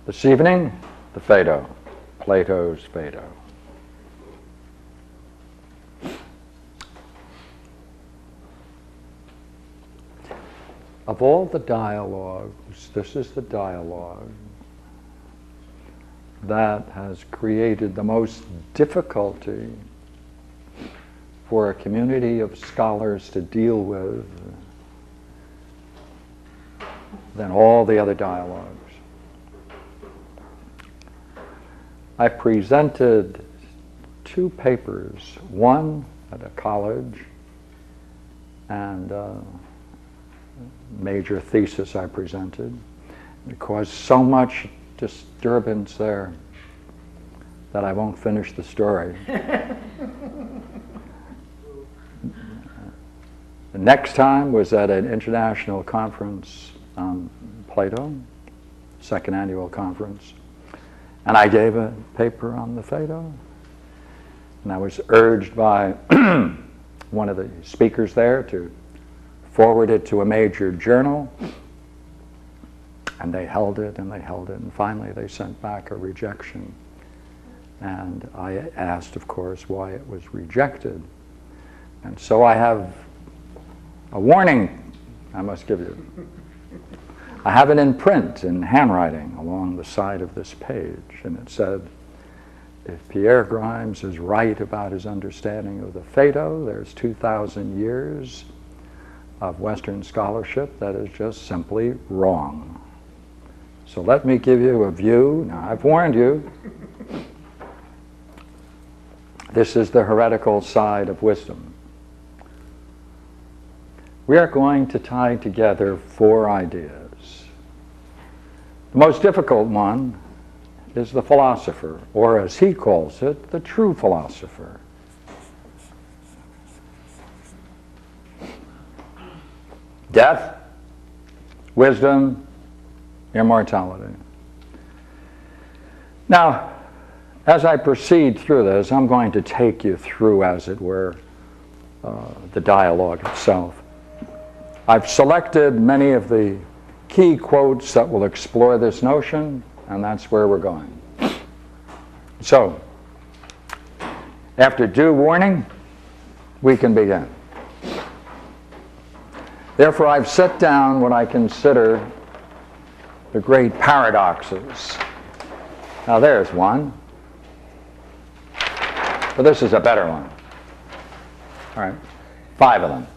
This evening, the Phaedo, Plato's Phaedo. Of all the dialogues, this is the dialogue that has created the most difficulty for a community of scholars to deal with than all the other dialogues. I presented two papers, one at a college and a major thesis I presented. It caused so much disturbance there that I won't finish the story. The next time was at an international conference on Plato, second annual conference, and I gave a paper on the Phaedo, and I was urged by one of the speakers there to forward it to a major journal, and they held it and they held it, and finally they sent back a rejection. And I asked, of course, why it was rejected. And so I have a warning I must give you. I have it in print, in handwriting, along the side of this page, and it said, if Pierre Grimes is right about his understanding of the Phaedo, there's 2,000 years of Western scholarship that is just simply wrong. So let me give you a view. Now, I've warned you. This is the heretical side of wisdom. We are going to tie together four ideas. The most difficult one is the philosopher, or as he calls it, the true philosopher. Death, wisdom, immortality. Now, as I proceed through this, I'm going to take you through, as it were, the dialogue itself. I've selected many of the key quotes that will explore this notion, and that's where we're going. So, after due warning, we can begin. Therefore, I've set down what I consider the great paradoxes. Now, there's one. But this is a better one. All right, 5 of them.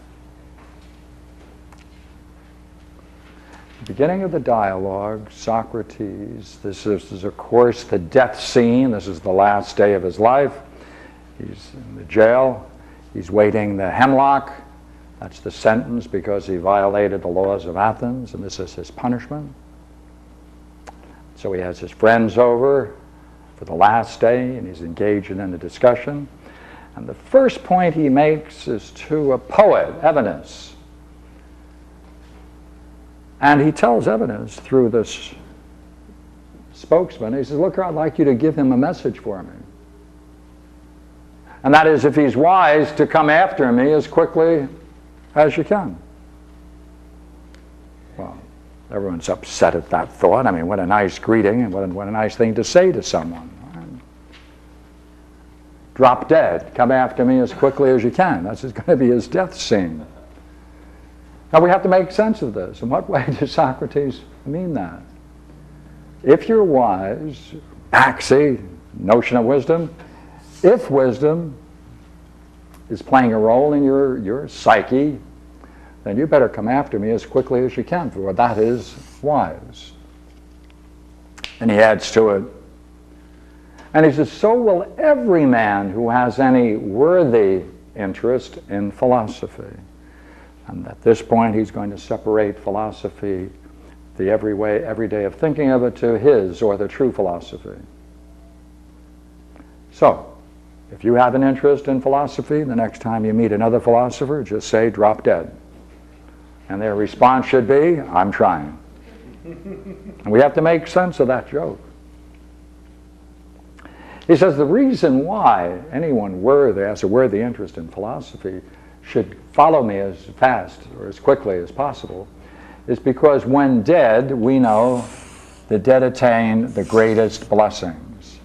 Beginning of the dialogue, Socrates, this is of course the death scene. This is the last day of his life. He's in the jail. He's waiting the hemlock. That's the sentence because he violated the laws of Athens, and this is his punishment. So he has his friends over for the last day, and he's engaged in a discussion. And the first point he makes is to a poet, Evenus. And he tells Evenus through this spokesman, he says, look, I'd like you to give him a message for me. And that is, if he's wise, to come after me as quickly as you can. Well, everyone's upset at that thought. I mean, what a nice greeting and what a nice thing to say to someone. Drop dead. Come after me as quickly as you can. That's going to be his death scene. Now we have to make sense of this. In what way does Socrates mean that? If you're wise, axi, notion of wisdom, if wisdom is playing a role in your psyche, then you better come after me as quickly as you can, for that is wise. And he adds to it, and he says, so will every man who has any worthy interest in philosophy. And at this point, he's going to separate philosophy, the every day of thinking of it, to his, or the true philosophy. So, if you have an interest in philosophy, the next time you meet another philosopher, just say, drop dead. And their response should be, I'm trying. And we have to make sense of that joke. He says the reason why anyone has a worthy interest in philosophy should follow me as fast or as quickly as possible is because when dead, we know the dead attain the greatest blessings.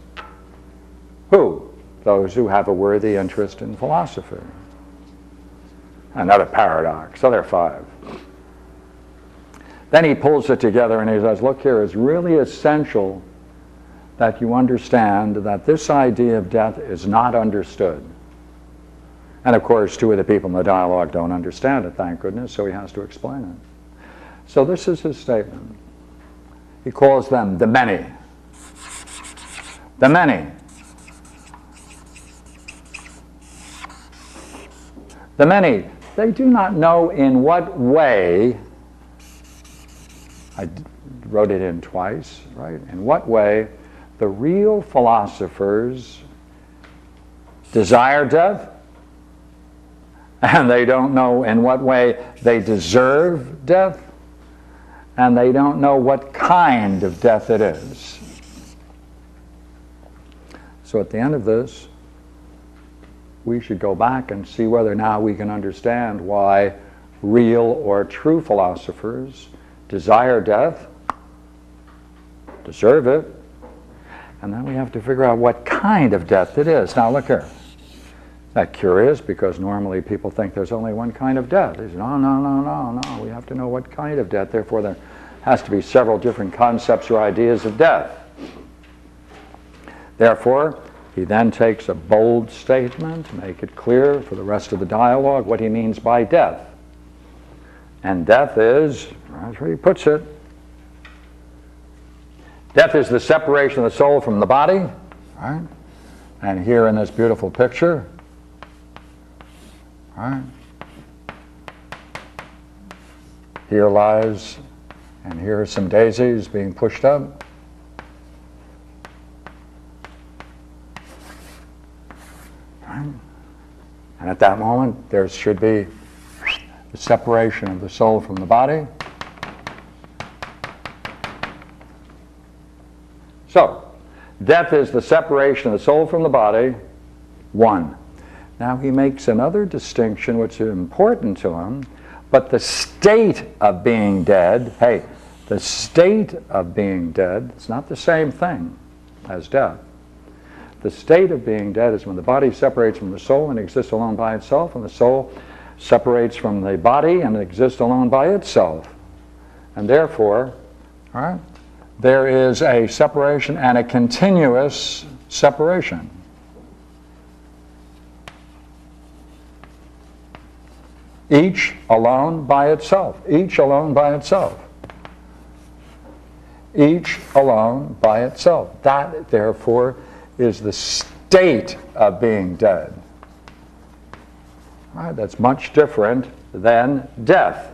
Who? Those who have a worthy interest in philosophy. Another paradox. So there are 5. Then he pulls it together and he says, look here, it's really essential that you understand that this idea of death is not understood. And of course, 2 of the people in the dialogue don't understand it, thank goodness, so he has to explain it. So this is his statement. He calls them the many. The many. The many. They do not know in what way, I wrote it in twice, right? In what way the real philosophers desire death, and they don't know in what way they deserve death, and they don't know what kind of death it is. So at the end of this, we should go back and see whether now we can understand why real or true philosophers desire death, deserve it, and then we have to figure out what kind of death it is. Now look here. Isn't that curious? Because normally people think there's only one kind of death. They say, no. We have to know what kind of death. Therefore, there has to be several different concepts or ideas of death. Therefore, he then takes a bold statement to make it clear for the rest of the dialogue what he means by death. And death is, that's where he puts it, death is the separation of the soul from the body, right? And here in this beautiful picture, right? Here lies, and here are some daisies being pushed up. Right? And at that moment, there should be the separation of the soul from the body. So, death is the separation of the soul from the body, 1. Now he makes another distinction which is important to him, but the state of being dead, hey, the state of being dead, it's not the same thing as death. The state of being dead is when the body separates from the soul and exists alone by itself, and the soul separates from the body and exists alone by itself. And therefore, all right, there is a separation and a continuous separation. Each alone by itself. Each alone by itself. Each alone by itself. That, therefore, is the state of being dead. All right, that's much different than death.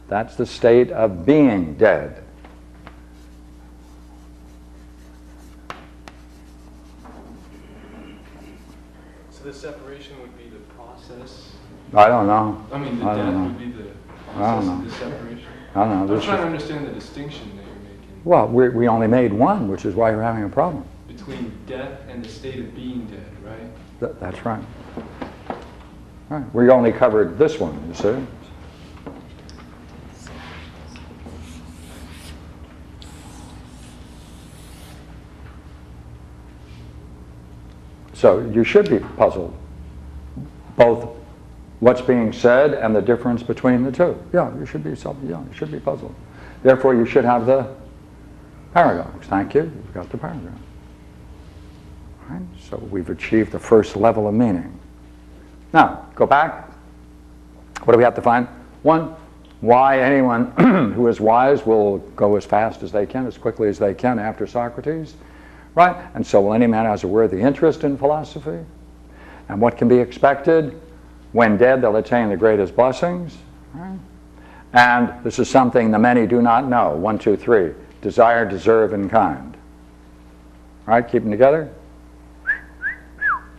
That's the state of being dead. So the separation would be the process? I don't know. I mean, the death would be the process of the separation? I don't know. I'm trying to understand the distinction that you're making. Well, we only made one, which is why you're having a problem. Between death and the state of being dead, right? That's right. Right. We only covered this one, you see. So you should be puzzled, both what's being said and the difference between the two. Yeah, you should be puzzled. Therefore, you should have the paradox. Thank you. You've got the paragraph. Right? So we've achieved the first level of meaning. Now, go back. What do we have to find? 1, why anyone who is wise will go as fast as they can, as quickly as they can after Socrates. Right? And so will any man who has a worthy interest in philosophy. And what can be expected? When dead, they'll attain the greatest blessings. Right? And this is something the many do not know. 1, 2, 3. Desire, deserve, and kind. Right? Keep them together?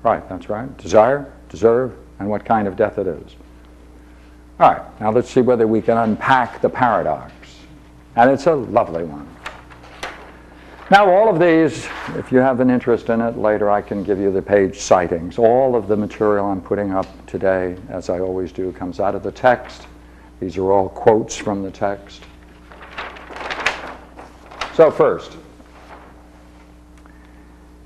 Right, that's right. Desire, deserve, and what kind of death it is. All right, now let's see whether we can unpack the paradox. And it's a lovely one. Now all of these, if you have an interest in it, later I can give you the page citings. All of the material I'm putting up today, as I always do, comes out of the text. These are all quotes from the text. So first,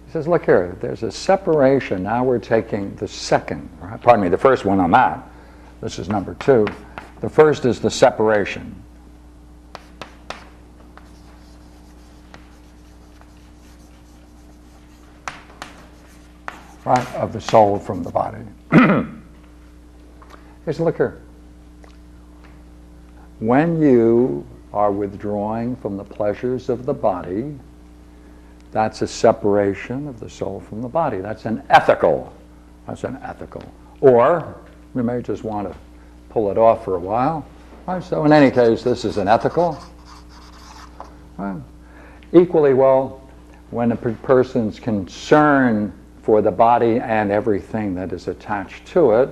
he says, look here, there's a separation. Now we're taking the second, pardon me, the first one on that. This is number 2. The first is the separation. Right, of the soul from the body. Here's, look here. When you are withdrawing from the pleasures of the body, that's a separation of the soul from the body. That's an ethical. Or we may just want to pull it off for a while. Right, so in any case, this is an ethical. Right. Equally well, when a person's concern for the body and everything that is attached to it,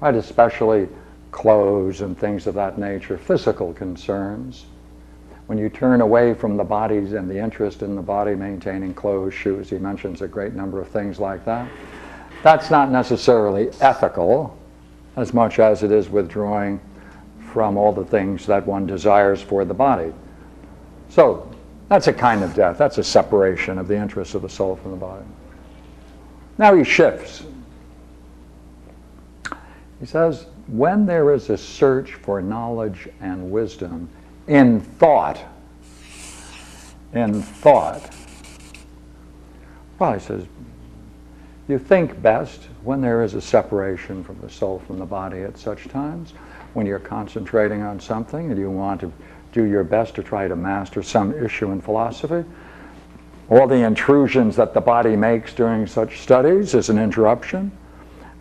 right, especially clothes and things of that nature, physical concerns. When you turn away from the bodies and the interest in the body, maintaining clothes, shoes, he mentions a great number of things like that. That's not necessarily ethical as much as it is withdrawing from all the things that one desires for the body. So that's a kind of death. That's a separation of the interest of the soul from the body. Now he shifts. He says, when there is a search for knowledge and wisdom in thought, well, he says, you think best when there is a separation from the soul from the body at such times, when you're concentrating on something and you want to do your best to try to master some issue in philosophy. All the intrusions that the body makes during such studies is an interruption,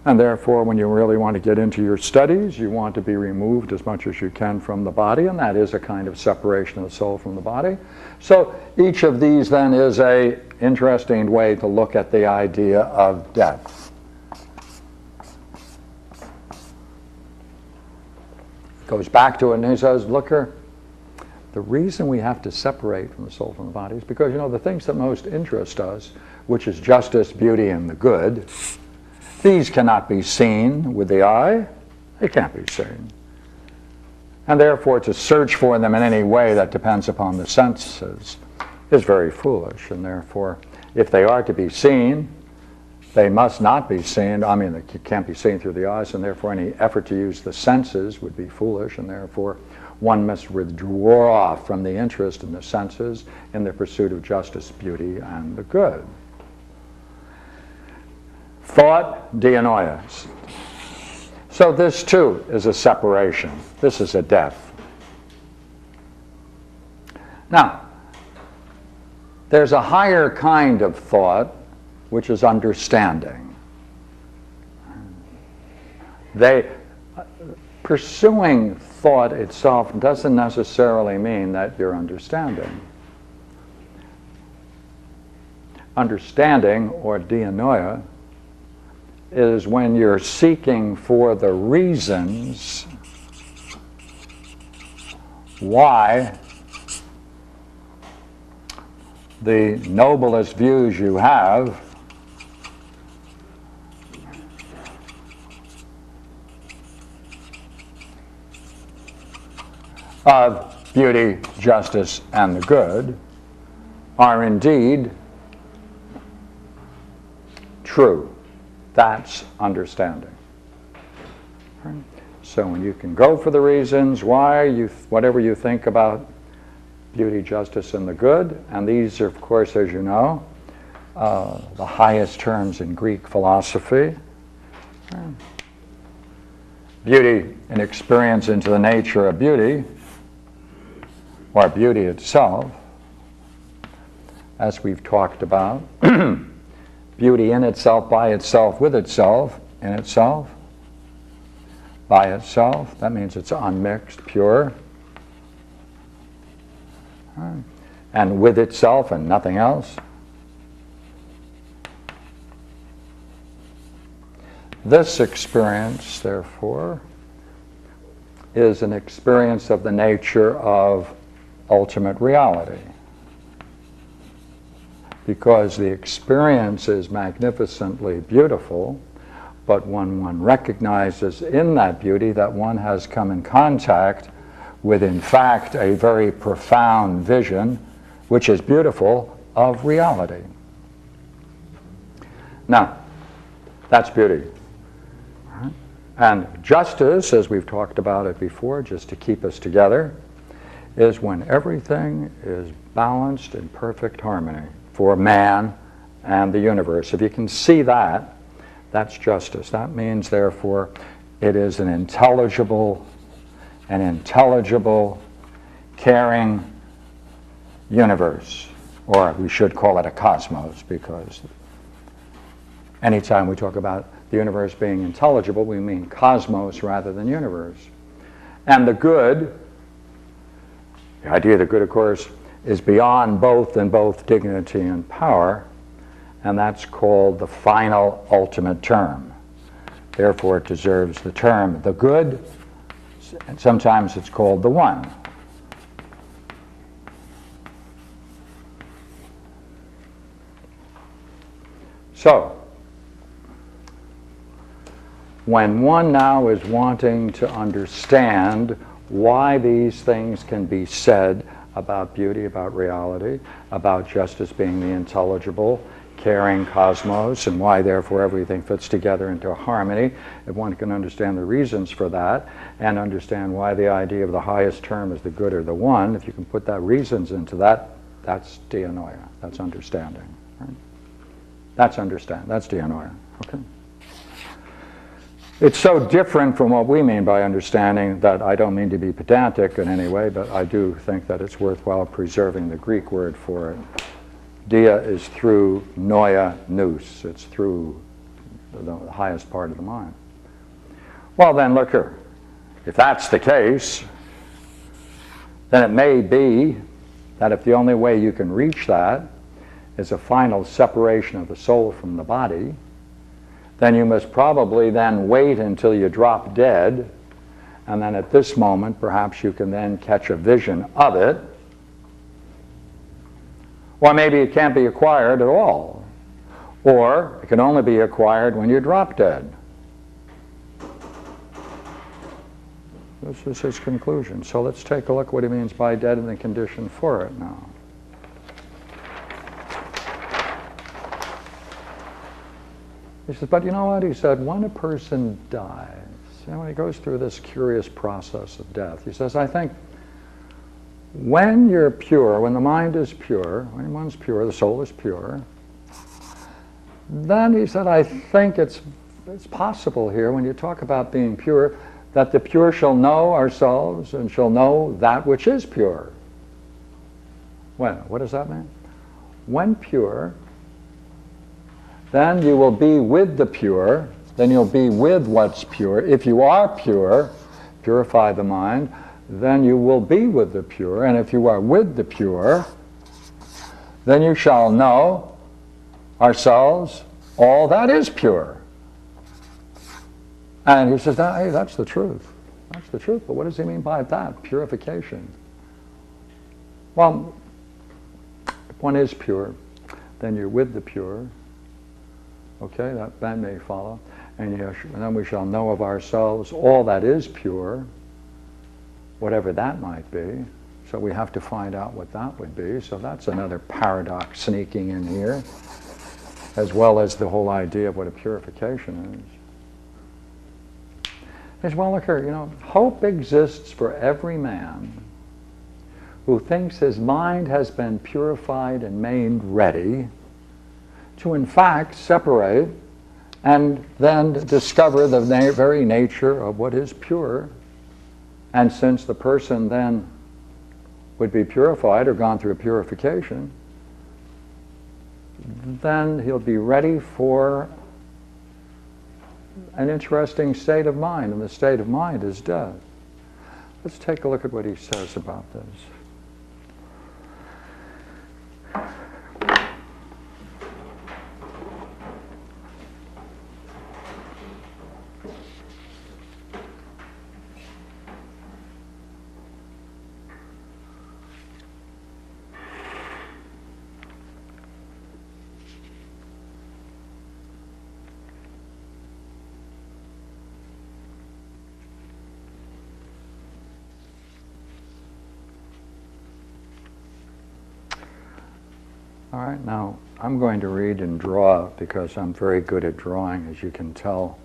and therefore when you really want to get into your studies, you want to be removed as much as you can from the body, and that is a kind of separation of the soul from the body. So each of these then is an interesting way to look at the idea of death. Goes back to it and he says, look here, the reason we have to separate from the soul from the body is because, you know, the things that most interest us, which is justice, beauty, and the good, these cannot be seen with the eye. They can't be seen. And therefore, to search for them in any way that depends upon the senses is very foolish. And therefore, if they are to be seen, they must not be seen. I mean, they can't be seen through the eyes, and therefore any effort to use the senses would be foolish, and therefore one must withdraw from the interest in the senses in the pursuit of justice, beauty, and the good. Thought, dianoia. So this too is a separation. This is a death. Now, there's a higher kind of thought, which is understanding. Pursuing thought itself doesn't necessarily mean that you're understanding. Understanding, or dianoia, is when you're seeking for the reasons why the noblest views you have of beauty, justice, and the good are indeed true. That's understanding. Right? So when you can go for the reasons why whatever you think about beauty, justice, and the good, and these are, of course, as you know, the highest terms in Greek philosophy. Right? Beauty, an experience into the nature of beauty, or beauty itself, as we've talked about. Beauty in itself, by itself, with itself, in itself, by itself. That means it's unmixed, pure. Right. And with itself and nothing else. This experience, therefore, is an experience of the nature of ultimate reality. Because the experience is magnificently beautiful, but when one recognizes in that beauty that one has come in contact with, in fact, a very profound vision, which is beautiful, of reality. Now, that's beauty. Right? And justice, as we've talked about it before, just to keep us together, is when everything is balanced in perfect harmony for man and the universe. If you can see that, that's justice. That means, therefore, it is an intelligible, caring universe. Or we should call it a cosmos, because anytime we talk about the universe being intelligible, we mean cosmos rather than universe. And the good, the idea of the good, of course, is beyond both in both dignity and power, and that's called the final ultimate term. Therefore, it deserves the term the good, and sometimes it's called the one. So, when one now is wanting to understand why these things can be said about beauty, about reality, about justice being the intelligible, caring cosmos, and why therefore everything fits together into a harmony, if one can understand the reasons for that, and understand why the idea of the highest term is the good or the one, if you can put that reasons into that, that's dianoia, that's understanding. Right? That's dianoia. Okay. It's so different from what we mean by understanding that I don't mean to be pedantic in any way, but I do think that it's worthwhile preserving the Greek word for it. Dia is through noia nous. It's through the highest part of the mind. Well then, look here. If that's the case, then it may be that if the only way you can reach that is a final separation of the soul from the body, then you must probably then wait until you drop dead, and then at this moment perhaps you can then catch a vision of it. Or maybe it can't be acquired at all. Or it can only be acquired when you drop dead. This is his conclusion. So let's take a look what he means by dead and the condition for it now. He says, but you know what? He said, when a person dies, when he goes through this curious process of death, he says, I think when you're pure, when the mind is pure, when one's pure, the soul is pure, then he said, I think it's possible here, when you talk about being pure, that the pure shall know ourselves and shall know that which is pure. Well, what does that mean? When pure, then you will be with the pure, then you'll be with what's pure. If you are pure, purify the mind, then you will be with the pure. And if you are with the pure, then you shall know ourselves all that is pure. And he says, hey, that's the truth. That's the truth. But what does he mean by that? Purification. Well, if one is pure, then you're with the pure. Okay, that may follow. And then we shall know of ourselves all that is pure, whatever that might be. So we have to find out what that would be. So that's another paradox sneaking in here, as well as the whole idea of what a purification is. He says, well, look here, hope exists for every man who thinks his mind has been purified and made ready to in fact separate and then discover the very nature of what is pure. And since the person then would be purified or gone through purification, then he'll be ready for an interesting state of mind, and the state of mind is death. Let's take a look at what he says about this. All right, now I'm going to read and draw because I'm very good at drawing, as you can tell.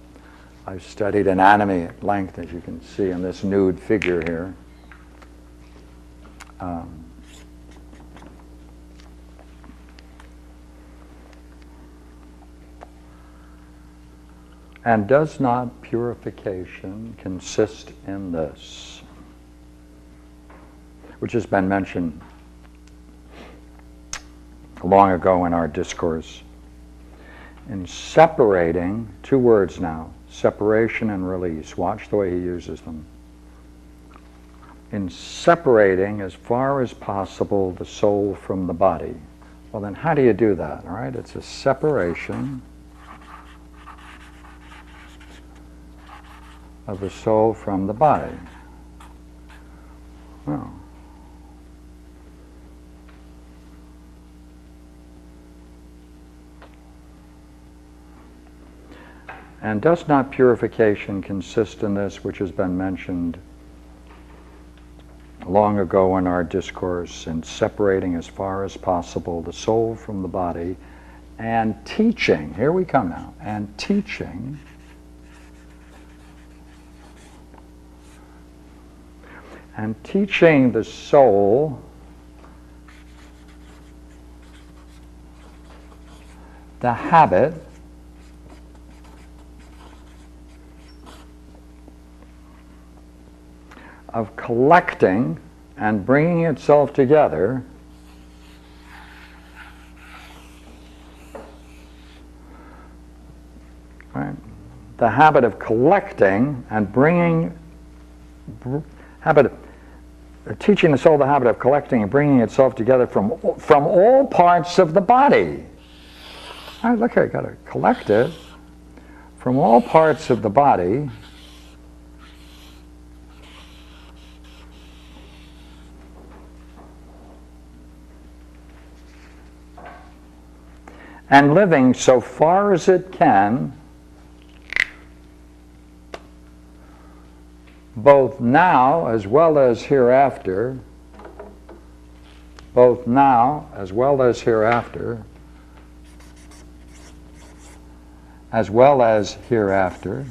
I've studied anatomy at length, as you can see in this nude figure here. And does not purification consist in this, which has been mentioned long ago in our discourse, in separating, two words now, separation and release. Watch the way he uses them. In separating as far as possible the soul from the body. Well, then how do you do that? All right, it's a separation of the soul from the body. Well, and does not purification consist in this, which has been mentioned long ago in our discourse, in separating as far as possible the soul from the body, and teaching, here we come now, and teaching the soul the habit of collecting and bringing itself together right? The habit of collecting and teaching the soul the habit of collecting and bringing itself together from all parts of the body. All right, look here, I've got to collect it from all parts of the body. And living so far as it can, both now as well as hereafter, both now as well as hereafter, as well as hereafter,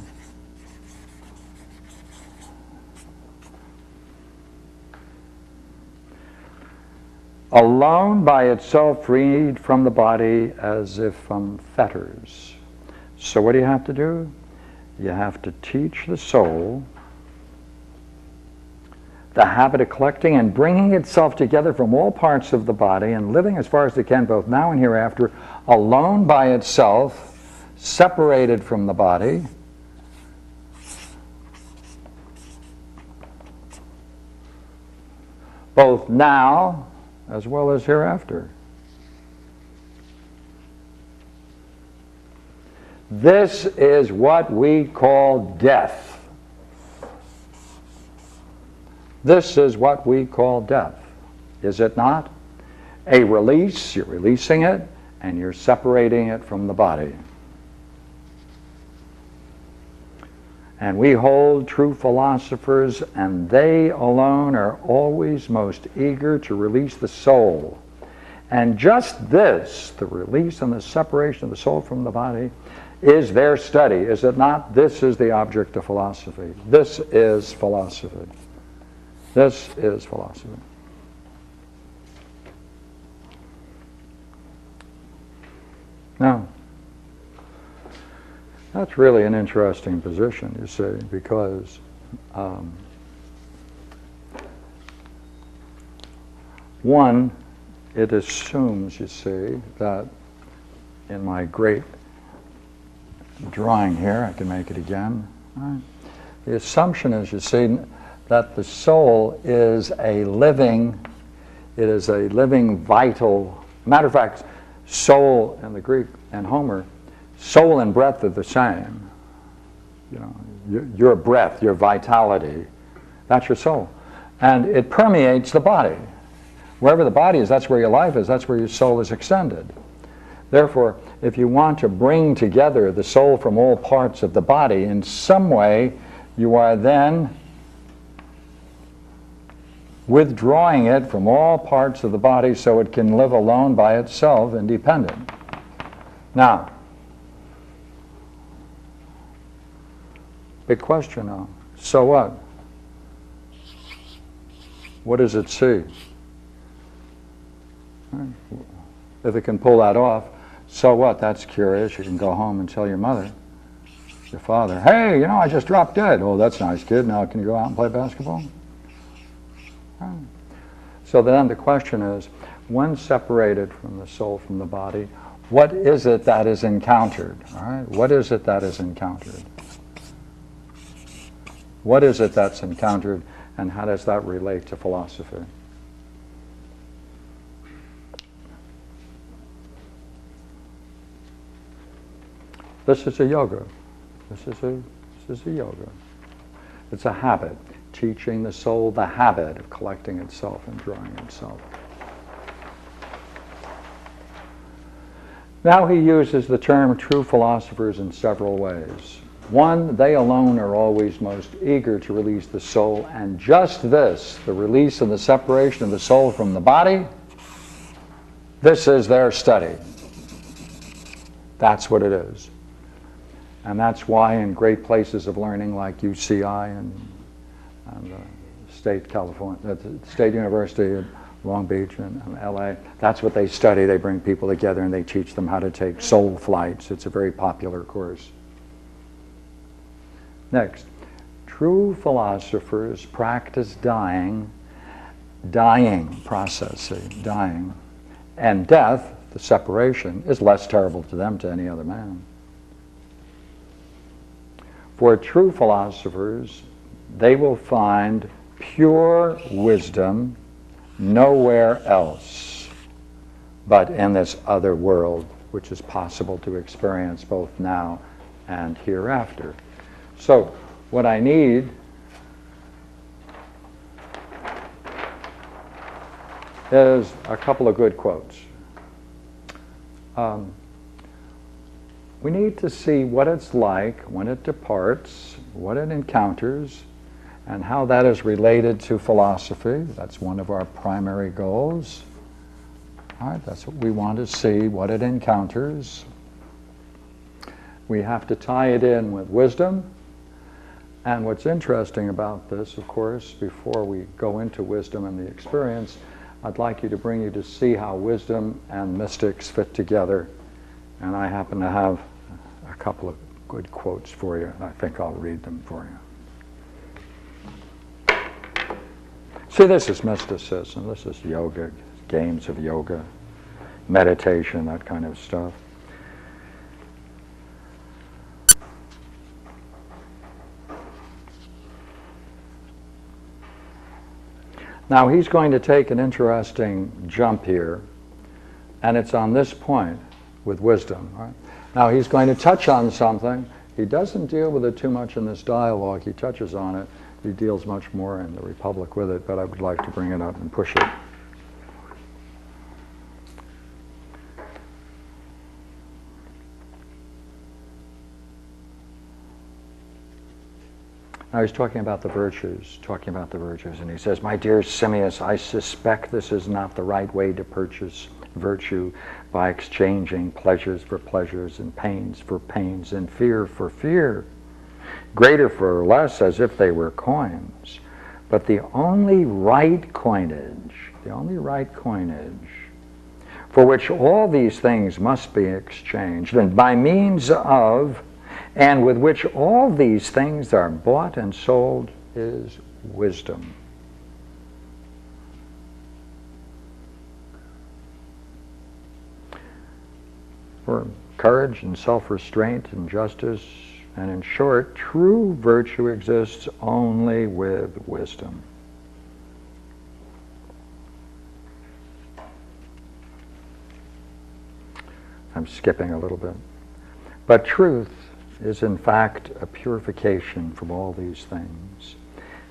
alone by itself freed from the body as if from fetters. So what do you have to do? You have to teach the soul the habit of collecting and bringing itself together from all parts of the body and living as far as it can both now and hereafter, alone by itself, separated from the body, both now as well as hereafter. This is what we call death. This is what we call death, is it not? A release, you're releasing it, and you're separating it from the body. And we hold true philosophers, and they alone are always most eager to release the soul. And just this, the release and the separation of the soul from the body, is their study, is it not? This is the object of philosophy. This is philosophy. This is philosophy. Now, that's really an interesting position, you see, because one, it assumes, you see, that in my great drawing here, I can make it again, right? The assumption is, you see, that the soul is a living, it is a living, vital, matter of fact, soul in the Greek and Homer, soul and breath are the same. You know, your breath, your vitality, that's your soul. And it permeates the body. Wherever the body is, that's where your life is, that's where your soul is extended. Therefore, if you want to bring together the soul from all parts of the body, in some way, you are then withdrawing it from all parts of the body so it can live alone by itself, independent. Now, big question now. So what? What does it see? If it can pull that off, so what? That's curious. You can go home and tell your mother, your father, hey, you know, I just dropped dead. Oh, that's nice, kid. Now can you go out and play basketball? So then the question is, when separated from the soul from the body, what is it that is encountered? All right? What is it that is encountered? What is it that's encountered, and how does that relate to philosophy? This is a yoga. This is a yoga. It's a habit, teaching the soul the habit of collecting itself and drawing itself. Now he uses the term true philosophers in several ways. One, they alone are always most eager to release the soul, and just this, the release and the separation of the soul from the body, this is their study. That's what it is. And that's why in great places of learning like UCI and State University of Long Beach and LA, that's what they study. They bring people together and they teach them how to take soul flights. It's a very popular course. Next, true philosophers practice dying processing, dying. And death, the separation, is less terrible to them to any other man. For true philosophers, they will find pure wisdom nowhere else but in this other world, which is possible to experience both now and hereafter. So, what I need is a couple of good quotes. We need to see what it's like when it departs, what it encounters, and how that is related to philosophy. That's one of our primary goals. All right, that's what we want to see, what it encounters. We have to tie it in with wisdom. And what's interesting about this, of course, before we go into wisdom and the experience, I'd like you to see how wisdom and mystics fit together. And I happen to have a couple of good quotes for you, and I think I'll read them for you. See, this is mysticism, this is yoga, games of yoga, meditation, that kind of stuff. Now he's going to take an interesting jump here, and it's on this point with wisdom. Right? Now he's going to touch on something. He doesn't deal with it too much in this dialogue. He touches on it. He deals much more in the Republic with it, but I would like to bring it up and push it. Now he's talking about the virtues, and he says, "My dear Simmias, I suspect this is not the right way to purchase virtue by exchanging pleasures for pleasures and pains for pains and fear for fear, greater for less as if they were coins. But the only right coinage for which all these things must be exchanged, and by means of, and with which all these things are bought and sold, is wisdom." For courage and self-restraint and justice, and in short, true virtue exists only with wisdom. I'm skipping a little bit. But truth is in fact a purification from all these things.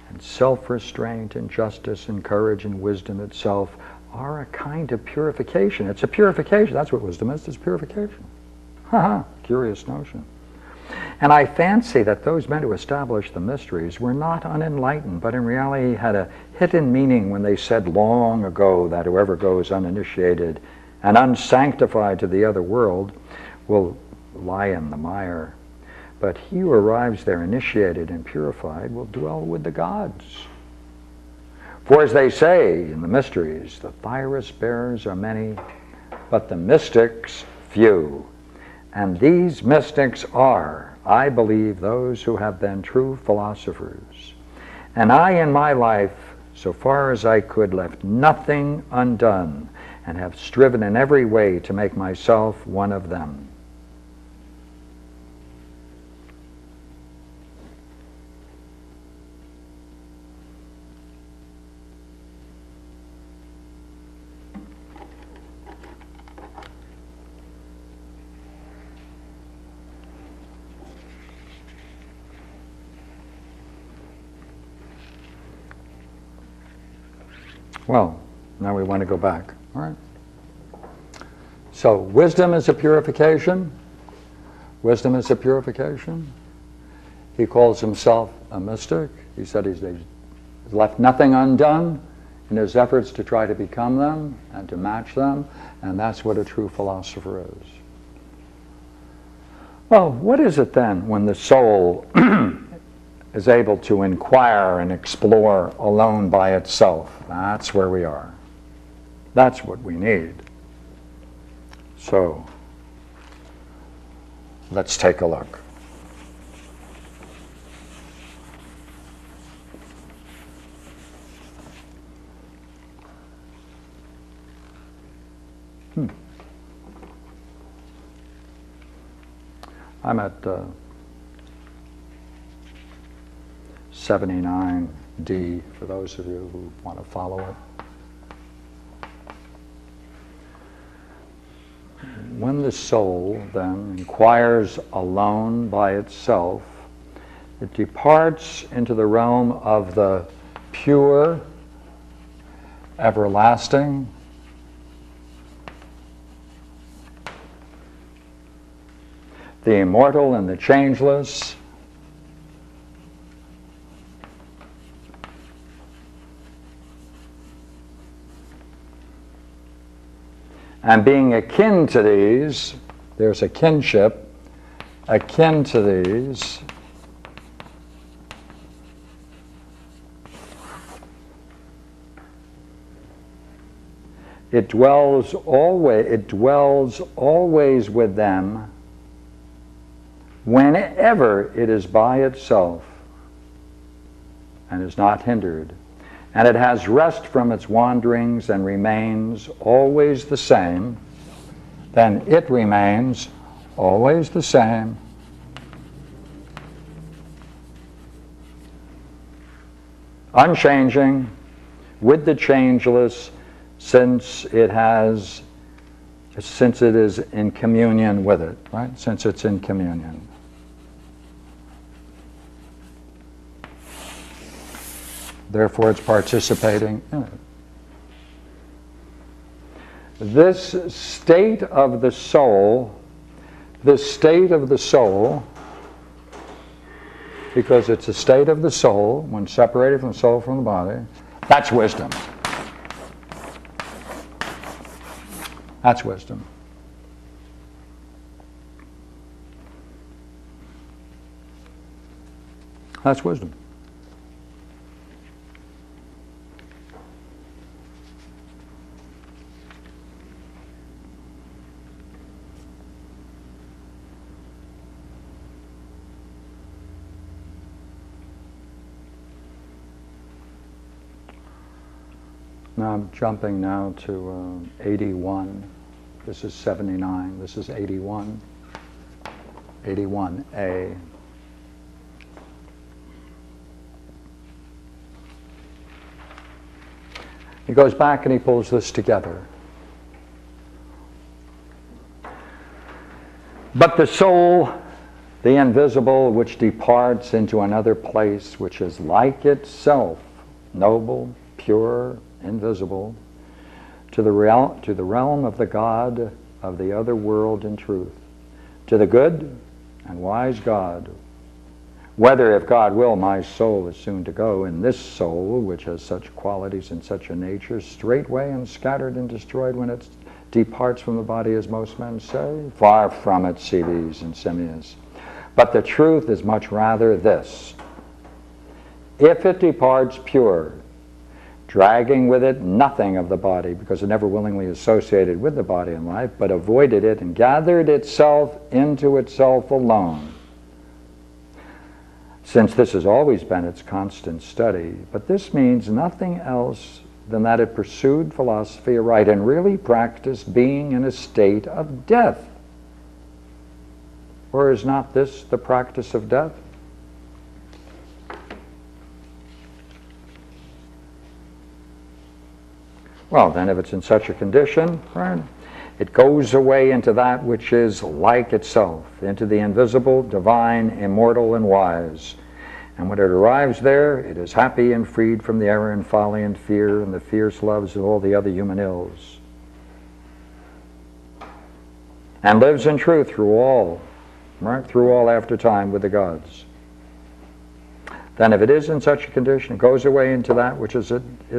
And self-restraint and justice and courage and wisdom itself are a kind of purification. It's a purification. That's what wisdom is. It's purification. Curious notion. And I fancy that those men who established the mysteries were not unenlightened, but in reality had a hidden meaning when they said long ago that whoever goes uninitiated and unsanctified to the other world will lie in the mire. But he who arrives there initiated and purified will dwell with the gods. For as they say in the mysteries, the virus bearers are many, but the mystics few. And these mystics are, I believe, those who have been true philosophers. And I in my life, so far as I could, left nothing undone, and have striven in every way to make myself one of them. Well, now we want to go back. All right. So wisdom is a purification. Wisdom is a purification. He calls himself a mystic. He said he's left nothing undone in his efforts to try to become them and to match them, and that's what a true philosopher is. Well, what is it then when the soul is able to inquire and explore alone by itself? That's where we are. That's what we need. So, let's take a look. I'm at 79D, for those of you who want to follow it. When the soul then inquires alone by itself, it departs into the realm of the pure, everlasting, the immortal and the changeless, and being akin to these, there's a kinship, akin to these, it dwells always with them whenever it is by itself and is not hindered. And it has rest from its wanderings and remains always the same, then it remains always the same. Unchanging, with the changeless, since it is in communion with it, right? Since it's in communion. Therefore, it's participating in it. This state of the soul, because it's a state of the soul, when separated from the soul from the body, that's wisdom. That's wisdom. That's wisdom. Now I'm jumping now to 81. This is 79. This is 81. 81A. He goes back and he pulls this together. But the soul, the invisible, which departs into another place, which is like itself, noble, pure, invisible, to the realm of the God of the other world in truth, to the good and wise God, whether, if God will, my soul is soon to go, in this soul, which has such qualities and such a nature, straightway and scattered and destroyed when it departs from the body, as most men say? Far from it, Ceres and Simmias. But the truth is much rather this: if it departs pure, dragging with it nothing of the body, because it never willingly associated with the body in life, but avoided it and gathered itself into itself alone, since this has always been its constant study. But this means nothing else than that it pursued philosophy aright and really practiced being in a state of death. Or is not this the practice of death? Well, then, if it's in such a condition, right, it goes away into that which is like itself, into the invisible, divine, immortal, and wise. And when it arrives there, it is happy and freed from the error and folly and fear and the fierce loves of all the other human ills, and lives in truth through all, right, through all after time with the gods. Then, if it is in such a condition, it goes away into that which is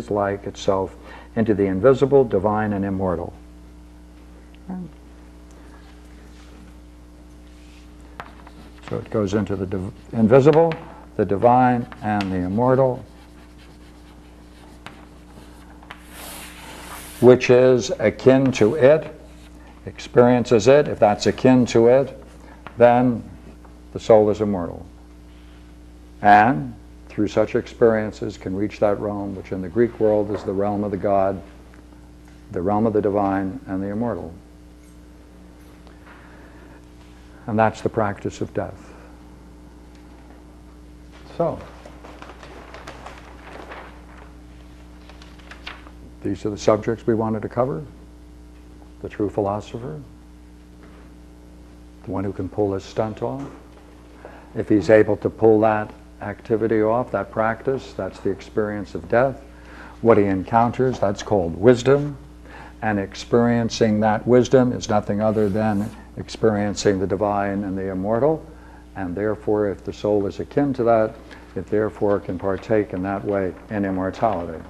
like itself, into the invisible, divine, and immortal. So it goes into the invisible, the divine, and the immortal, which is akin to it, experiences it. If that's akin to it, then the soul is immortal. And through such experiences can reach that realm, which in the Greek world is the realm of the God, the realm of the divine, and the immortal. And that's the practice of death. So, these are the subjects we wanted to cover. The true philosopher, the one who can pull his stunt off. If he's able to pull that activity off, that practice, that's the experience of death. What he encounters, that's called wisdom. And experiencing that wisdom is nothing other than experiencing the divine and the immortal. And therefore, if the soul is akin to that, it therefore can partake in that way in immortality.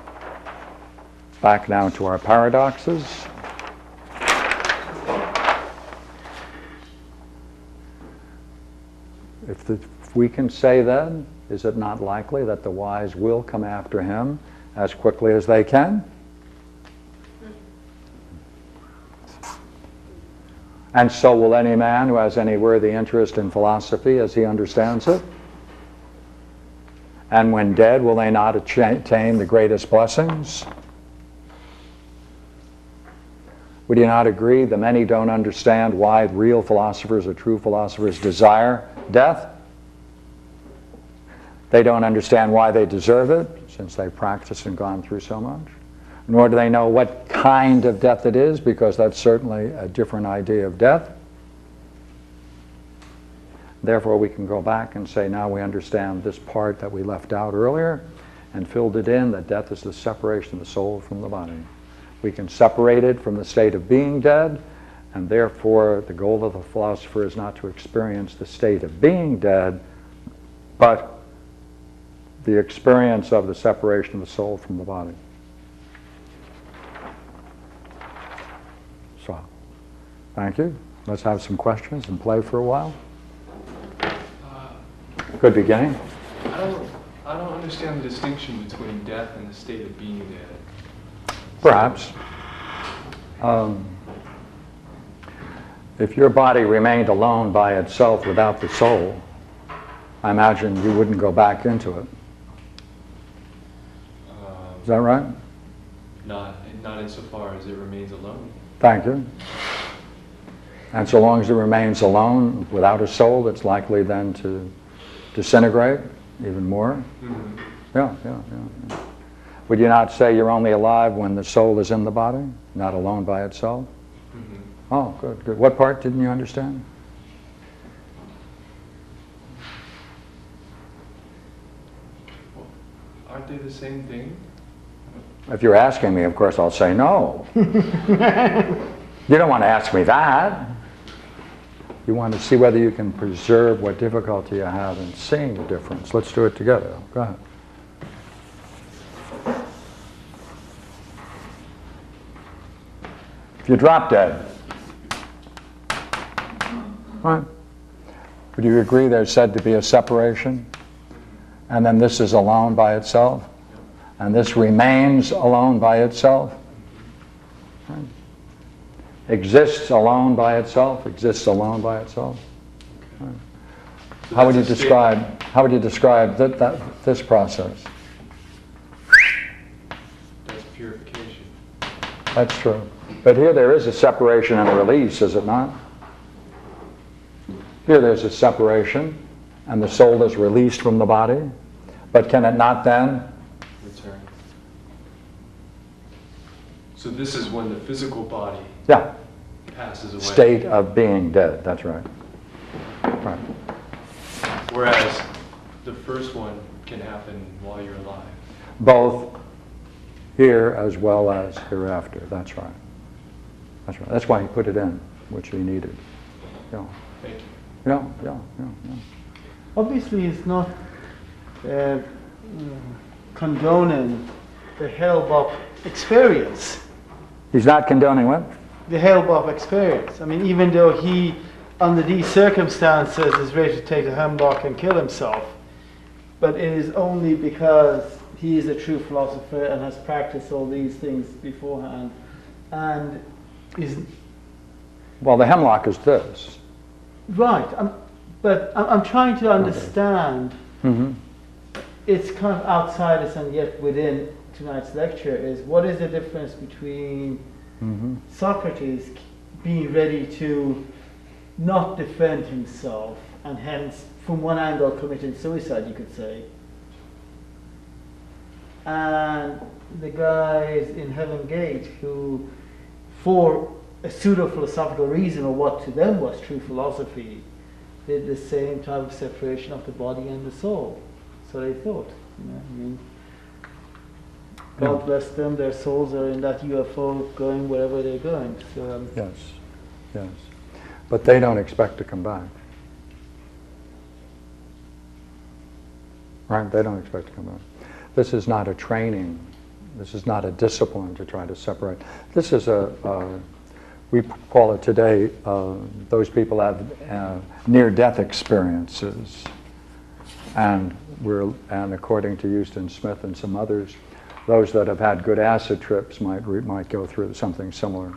Back now to our paradoxes. If we can say then, is it not likely that the wise will come after him as quickly as they can? And so will any man who has any worthy interest in philosophy as he understands it. And when dead, will they not attain the greatest blessings? Would you not agree that many don't understand why real philosophers or true philosophers desire death? They don't understand why they deserve it, since they've practiced and gone through so much. Nor do they know what kind of death it is, because that's certainly a different idea of death. Therefore, we can go back and say, now we understand this part that we left out earlier and filled it in, that death is the separation of the soul from the body. We can separate it from the state of being dead, and therefore the goal of the philosopher is not to experience the state of being dead, but the experience of the separation of the soul from the body. So, thank you. Let's have some questions and play for a while. Good beginning. I don't understand the distinction between death and the state of being dead. Perhaps. If your body remained alone by itself without the soul, I imagine you wouldn't go back into it. Is that right? Not insofar as it remains alone. Thank you. And so long as it remains alone, without a soul, it's likely then to disintegrate even more. Mm-hmm. Yeah. Would you not say you're only alive when the soul is in the body, not alone by itself? Mm-hmm. Oh, good. What part didn't you understand? Well, aren't they the same thing? If you're asking me, of course, I'll say no. You don't want to ask me that. You want to see whether you can preserve what difficulty you have in seeing the difference. Let's do it together. Go ahead. If you drop dead, right? Would you agree there's said to be a separation? And then this is alone by itself? And this remains alone by itself? Right? Exists alone by itself? Exists alone by itself? Right. So How would you describe this process? That's purification. That's true. But here there is a separation and a release, is it not? Here there's a separation, and the soul is released from the body. But can it not then Return. So this is when the physical body passes away. State of being dead, that's right. Right. Whereas the first one can happen while you're alive. Both here as well as hereafter, that's right. That's right. That's why he put it in, which he needed. Yeah. Thank you. Yeah. Obviously, it's not condoning the help of experience. He's not condoning what? The help of experience. I mean, even though he, under these circumstances, is ready to take the hemlock and kill himself, but it is only because he is a true philosopher and has practiced all these things beforehand, and is Well, the hemlock is this. right. But I'm trying to understand. Mm-hmm. It's kind of outside us and yet within tonight's lecture is what is the difference between Socrates being ready to not defend himself and hence from one angle committing suicide, you could say, and the guys in Heaven Gate who, for a pseudo-philosophical reason or what to them was true philosophy, did the same type of separation of the body and the soul. So they thought, I mean, God bless them, their souls are in that UFO going wherever they're going. So, Yes. But they don't expect to come back. Right? They don't expect to come back. This is not a training. This is not a discipline to try to separate. This is we call it today, those people have near-death experiences. And according to Euston Smith and some others, those that have had good acid trips might go through something similar,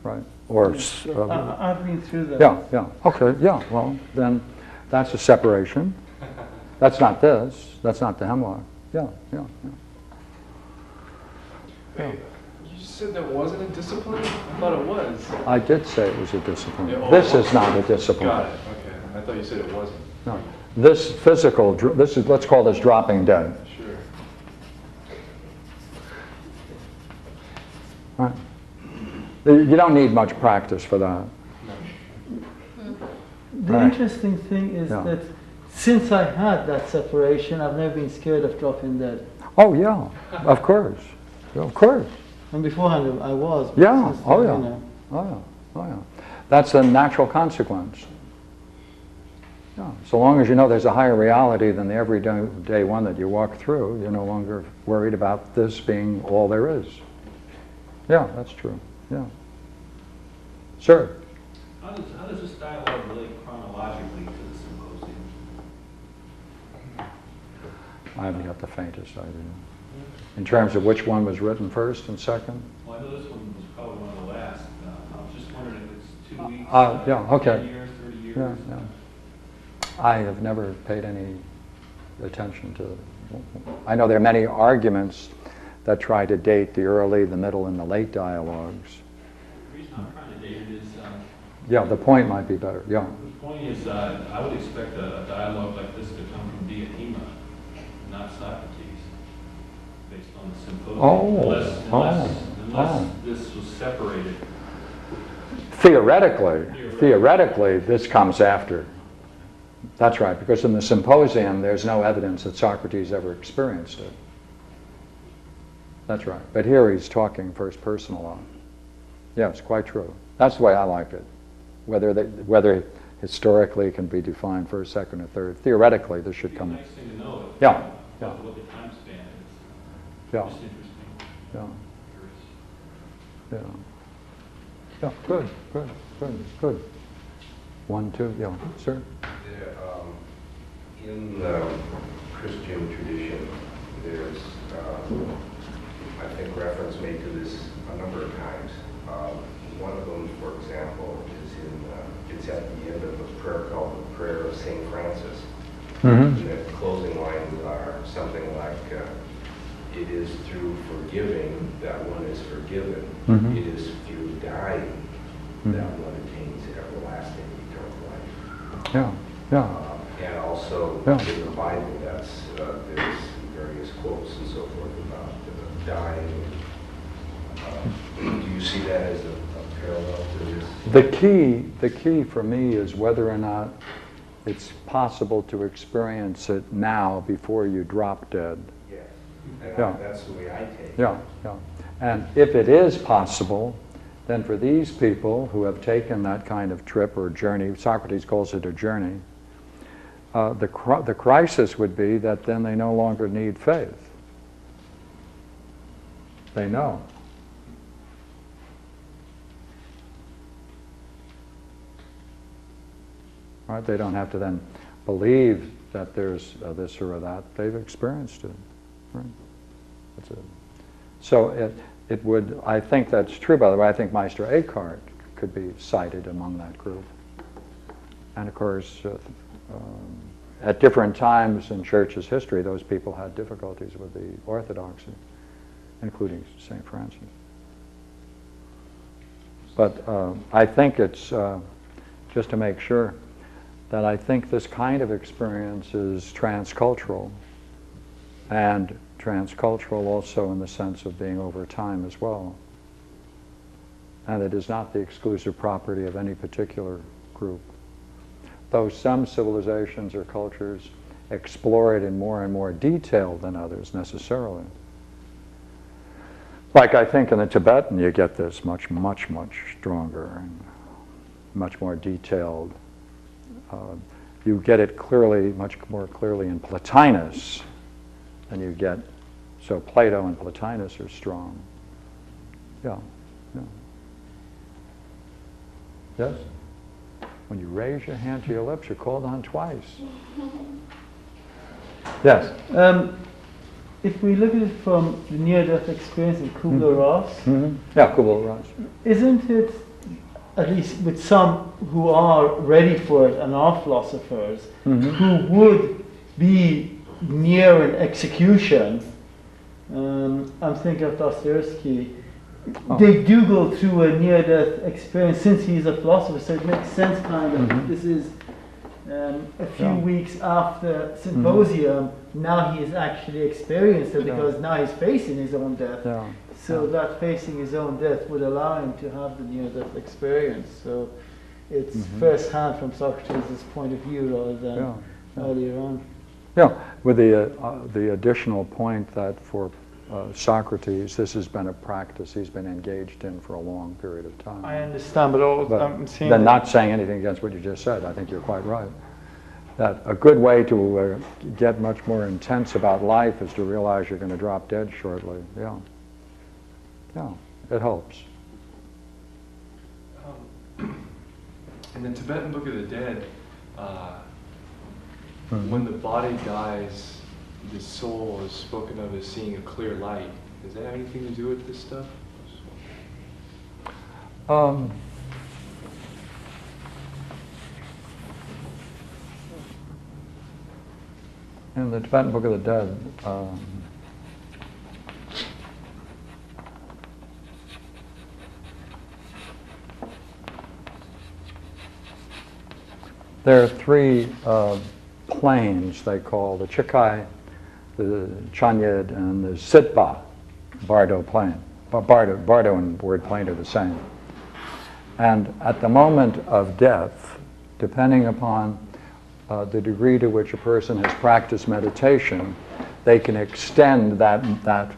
right? Or I've been through that. Yeah. Okay. Yeah. Well, then that's a separation. That's not this. That's not the hemlock. Yeah. Wait, you said that wasn't a discipline? I thought it was. I did say it was a discipline. Yeah, This is not a discipline. Got it. Okay. I thought you said it wasn't. No. This physical. This is. Let's call this dropping dead. Sure. Right. You don't need much practice for that. The Right. interesting thing is Yeah. that since I had that separation, I've never been scared of dropping dead. Oh yeah. Of course. Of course. And beforehand I was. but Yeah. since Oh then, yeah. Oh yeah. That's a natural consequence. Yeah. So long as you know there's a higher reality than the everyday one that you walk through, you're no longer worried about this being all there is. Yeah, that's true. Yeah. Sure. How does this dialogue relate chronologically to the symposium? I haven't got the faintest idea. In terms of which one was written first and second? Well, I know this one was probably one of the last. I was just wondering if it's 2 weeks, Yeah, okay. 10 years, 30 years. Yeah. I have never paid any attention to. I know there are many arguments that try to date the early, the middle, and the late dialogues. The reason I'm trying to date it is, Yeah, the point might be better. Yeah. the point is, I would expect a dialogue like this to come from Diotima, not Socrates, based on the symposium. Unless this was separated. Theoretically, this comes after. That's right, because in the symposium, there's no evidence that Socrates ever experienced it. That's right. But here he's talking first person a lot. Yes, quite true. That's the way I like it. Whether historically can be defined first, second, or third. Theoretically, this should It'd be come. a nice thing to know. Yeah, yeah. What the time span is. Yeah, Just interesting. yeah, Curious. yeah. Yeah, good, good, good, good. 1, 2, yeah, sir? In the Christian tradition, there's, I think, reference made to this a number of times. One of them, for example, is it's at the end of a prayer called the Prayer of St. Francis. Mm-hmm. The closing lines are something like, it is through forgiving that one is forgiven. Mm-hmm. It is through dying that one attains everlasting eternal life. Yeah, yeah. And also Yeah. in the Bible, there's various quotes and so forth about dying. Do you see that as a parallel to this? The key for me is whether or not it's possible to experience it now before you drop dead. Yes. And Yeah. that's the way I take it. Yeah, yeah. And if it is possible, then for these people who have taken that kind of trip or journey, Socrates calls it a journey, the crisis would be that then they no longer need faith. They know. Right? They don't have to then believe that there's this or that. They've experienced it. Right? That's it. So it would, I think that's true, by the way. I think Meister Eckhart could be cited among that group. And of course, at different times in Church's history, those people had difficulties with the orthodoxy, including St. Francis. But I think it's, just to make sure, that I think this kind of experience is transcultural, and transcultural also in the sense of being over time as well. And it is not the exclusive property of any particular group. Though some civilizations or cultures explore it in more and more detail than others necessarily. Like I think in the Tibetan you get this much, much, much stronger and much more detailed. You get it clearly, much more clearly in Plotinus than you get. So Plato and Plotinus are strong. Yeah, yeah. Yes? When you raise your hand to your lips, you're called on twice. Yes? If we look at it from the near-death experience of Kubler-Ross, Yeah, Kubler-Ross. isn't it, at least with some who are ready for it and are philosophers, who would be near an execution, I'm thinking of Dostoevsky, they do go through a near-death experience since he's a philosopher, so it makes sense kind of, this is a few weeks after Symposium, now he has actually experienced it because now he's facing his own death. So that facing his own death would allow him to have the near-death experience. So it's first-hand from Socrates' point of view rather than earlier on. Yeah, with the additional point that for Socrates, this has been a practice he's been engaged in for a long period of time. I understand, but I'm saying then not saying anything against what you just said. I think you're quite right. That a good way to get much more intense about life is to realize you're going to drop dead shortly. Yeah. Yeah, it helps. In the Tibetan Book of the Dead, when the body dies, the soul is spoken of as seeing a clear light. Does that have anything to do with this stuff? In the Tibetan Book of the Dead, there are three planes they call the Chikai, the Chanyed, and the Sitpa, Bardo plane. Bardo and word plane are the same. And at the moment of death, depending upon the degree to which a person has practiced meditation, they can extend that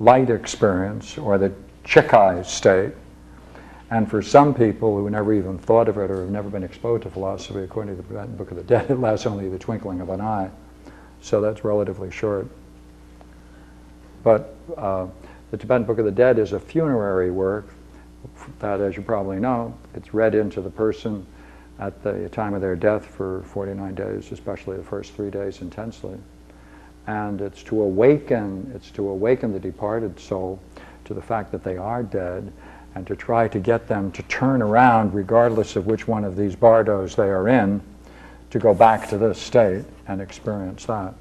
light experience or the Chikai state, And for some people who never even thought of it or have never been exposed to philosophy, according to the Tibetan Book of the Dead, it lasts only the twinkling of an eye. So that's relatively short. But the Tibetan Book of the Dead is a funerary work that, as you probably know, it's read into the person at the time of their death for 49 days, especially the first 3 days intensely. And it's to awaken the departed soul to the fact that they are dead, and to try to get them to turn around, regardless of which one of these bardos they are in, to go back to this state and experience that.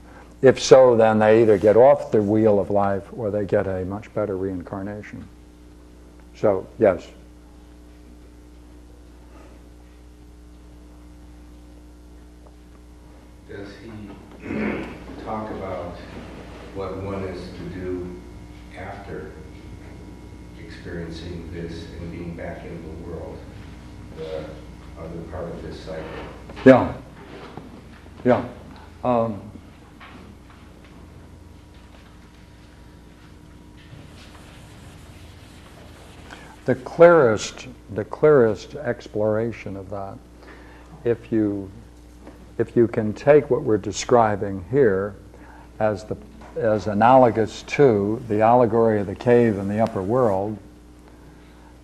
If so, then they either get off the wheel of life or they get a much better reincarnation. So, yes. Does he talk about what one is to do after experiencing this and being back in the world, the other part of this cycle? Yeah. Yeah. The clearest exploration of that, if you can take what we're describing here as analogous to the allegory of the cave in the upper world,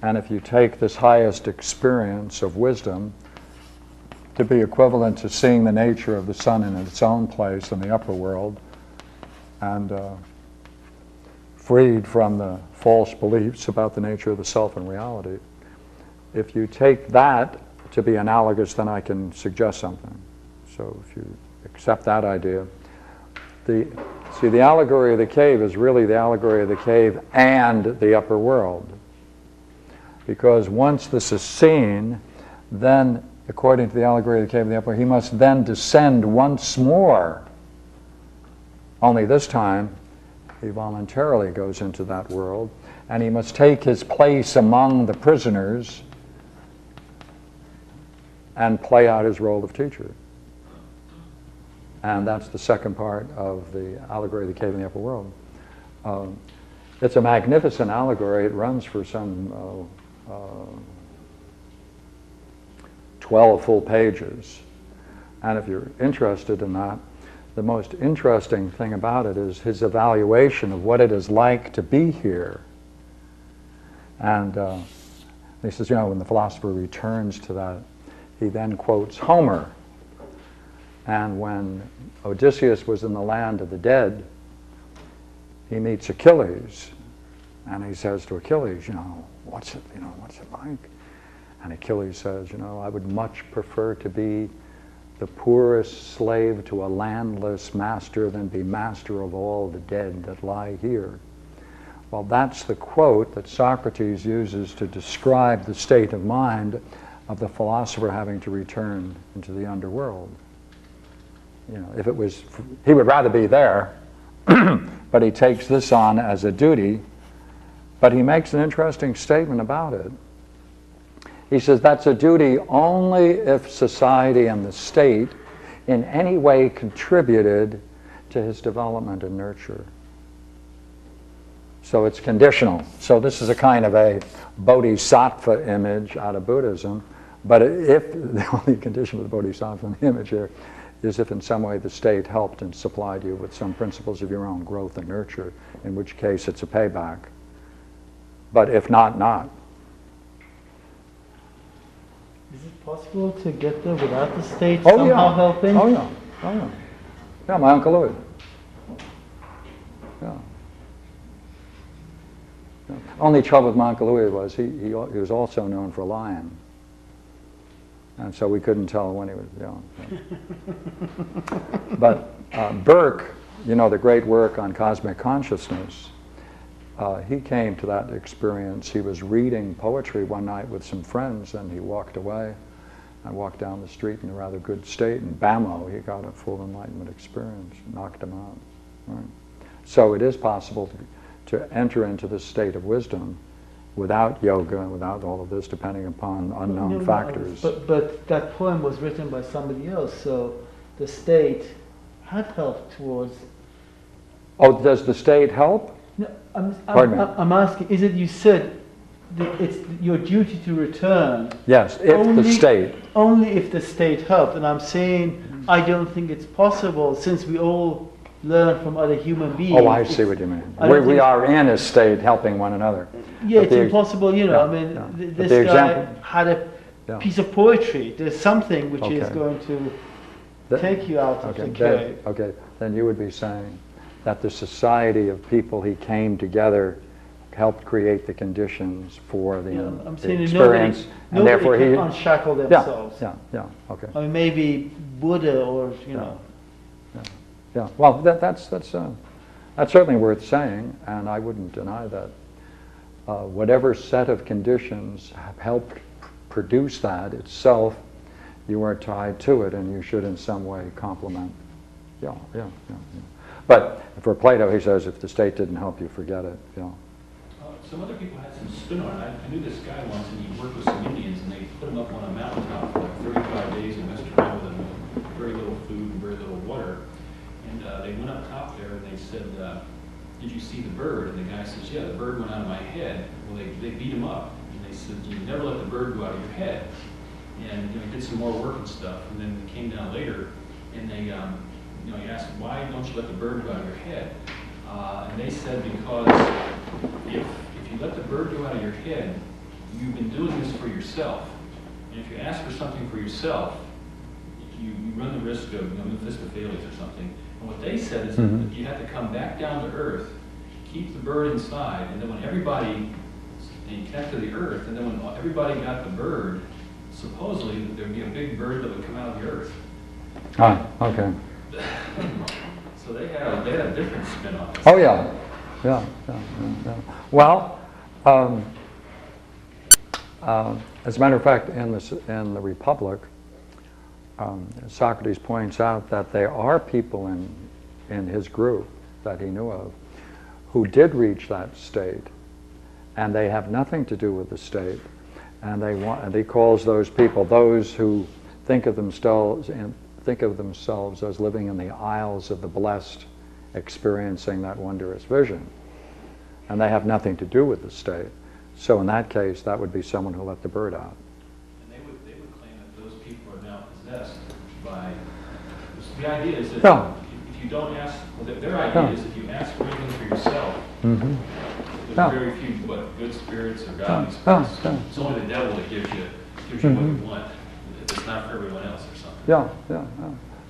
and if you take this highest experience of wisdom to be equivalent to seeing the nature of the sun in its own place in the upper world, and freed from the false beliefs about the nature of the self and reality, if you take that to be analogous, then I can suggest something. So if you accept that idea, the allegory of the cave is really the allegory of the cave and the upper world. Because once this is seen, then, according to the allegory of the cave and the upper world, he must then descend once more. Only this time, he voluntarily goes into that world, and he must take his place among the prisoners and play out his role of teacher. And that's the second part of the allegory of the cave in the upper world. It's a magnificent allegory. It runs for some 12 full pages. And if you're interested in that, the most interesting thing about it is his evaluation of what it is like to be here. And he says, when the philosopher returns to that, he then quotes Homer. And when Odysseus was in the land of the dead, he meets Achilles. And he says to Achilles, what's it like? And Achilles says, I would much prefer to be the poorest slave to a landless master than be master of all the dead that lie here. Well, that's the quote that Socrates uses to describe the state of mind of the philosopher having to return into the underworld. If it was, he would rather be there, but he takes this on as a duty. But he makes an interesting statement about it. He says that's a duty only if society and the state in any way contributed to his development and nurture. So it's conditional. So this is a kind of a bodhisattva image out of Buddhism. But if the only condition for the bodhisattva image here is if in some way the state helped and supplied you with some principles of your own growth and nurture, in which case it's a payback. But if not, not. Is it possible to get there without the state somehow helping? Oh yeah. Yeah, my Uncle Louis. Yeah. Only trouble with my Uncle Louis was he was also known for lying. And so we couldn't tell when he was young. But Burke, the great work on cosmic consciousness, he came to that experience. He was reading poetry one night with some friends, and he walked away and walked down the street in a rather good state, and bammo, he got a full enlightenment experience, knocked him out. Right? So it is possible to enter into this state of wisdom without yoga and without all of this, depending upon unknown factors. But that poem was written by somebody else, so the state had helped towards... Oh, does the state help? No, I'm asking, is it you said it's your duty to return. Yes, if the state. Only if the state helped. And I'm saying I don't think it's possible, since we all learn from other human beings. Oh, I see what you mean. I don't We think- are in a state helping one another. Yeah, But it's the- impossible, you know. yeah, I mean, yeah. But this the guy example- had a Yeah. piece of poetry. There's something which is Okay. going to That- take you out of Okay, the then, cave. okay, then you would be saying that the society of people he came together helped create the conditions for the, Yeah, I'm the saying that experience, and nobody therefore can he. unshackle Yeah, themselves. yeah, okay. I mean, maybe Buddha or, you know. Yeah, well, that's certainly worth saying, and I wouldn't deny that. Whatever set of conditions have helped produce that itself, you are tied to it, and you should in some way complement. Yeah. But for Plato, he says, if the state didn't help you, forget it. Yeah. Some other people had some spin on it. I knew this guy once, and he worked with some Indians, and they put him up on a mountaintop for like 35 days and messed around with him with very little food and very little water. And they went up top there, and they said, did you see the bird? And the guy says, yeah, the bird went out of my head. Well, they beat him up, and they said, you never let the bird go out of your head. And he did some more work and stuff, and then he came down later, and they, he asked, why don't you let the bird go out of your head? And they said, because if you let the bird go out of your head, you've been doing this for yourself. And if you ask for something for yourself, you run the risk of Mephistopheles or something. And what they said is that you have to come back down to earth, keep the bird inside, and then when everybody, you connect to the earth, and then when everybody got the bird, supposedly there'd be a big bird that would come out of the earth. Ah, okay. So they had a different spin on it. Oh yeah. Well, as a matter of fact, in the Republic, Socrates points out that there are people in his group that he knew of who did reach that state, and they have nothing to do with the state, and he calls those people those who think of themselves as living in the isles of the blessed, experiencing that wondrous vision, and they have nothing to do with the state. So in that case, that would be someone who let the bird out. And they would claim that those people are now possessed by. The idea is that Yeah. if you don't ask, their idea is if you ask for anything for yourself, there's Yeah. very few good spirits or godly spirits. It's only the devil that gives you what you want. If it's not for everyone else or something. Yeah.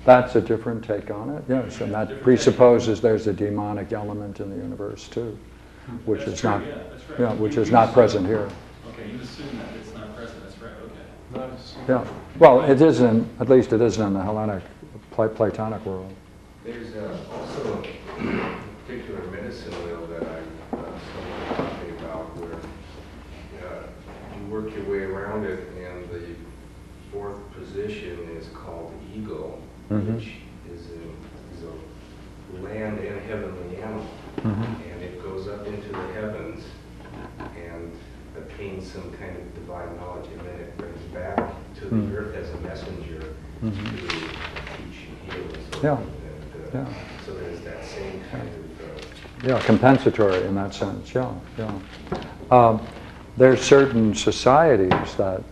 That's a different take on it, yes, and that presupposes there's a demonic element in the universe too, which That's is true, not, yeah, that's right. which You is not assume- present here. Okay, you assume that it's not present. That's right. Okay. Not as- Yeah. Well, it isn't. At least it isn't in the Hellenic, Platonic world. There's also a particular medicine wheel that I someone taught me about where you work your way around it, and the fourth position is called ego, which is a land and heavenly animal, and it goes up into the heavens and attains some kind of divine knowledge, and then it brings back to the earth as a messenger to teach and heal and so Yeah. forth. And, Yeah. so there's that same kind of Yeah, compensatory in that sense, yeah. There's certain societies that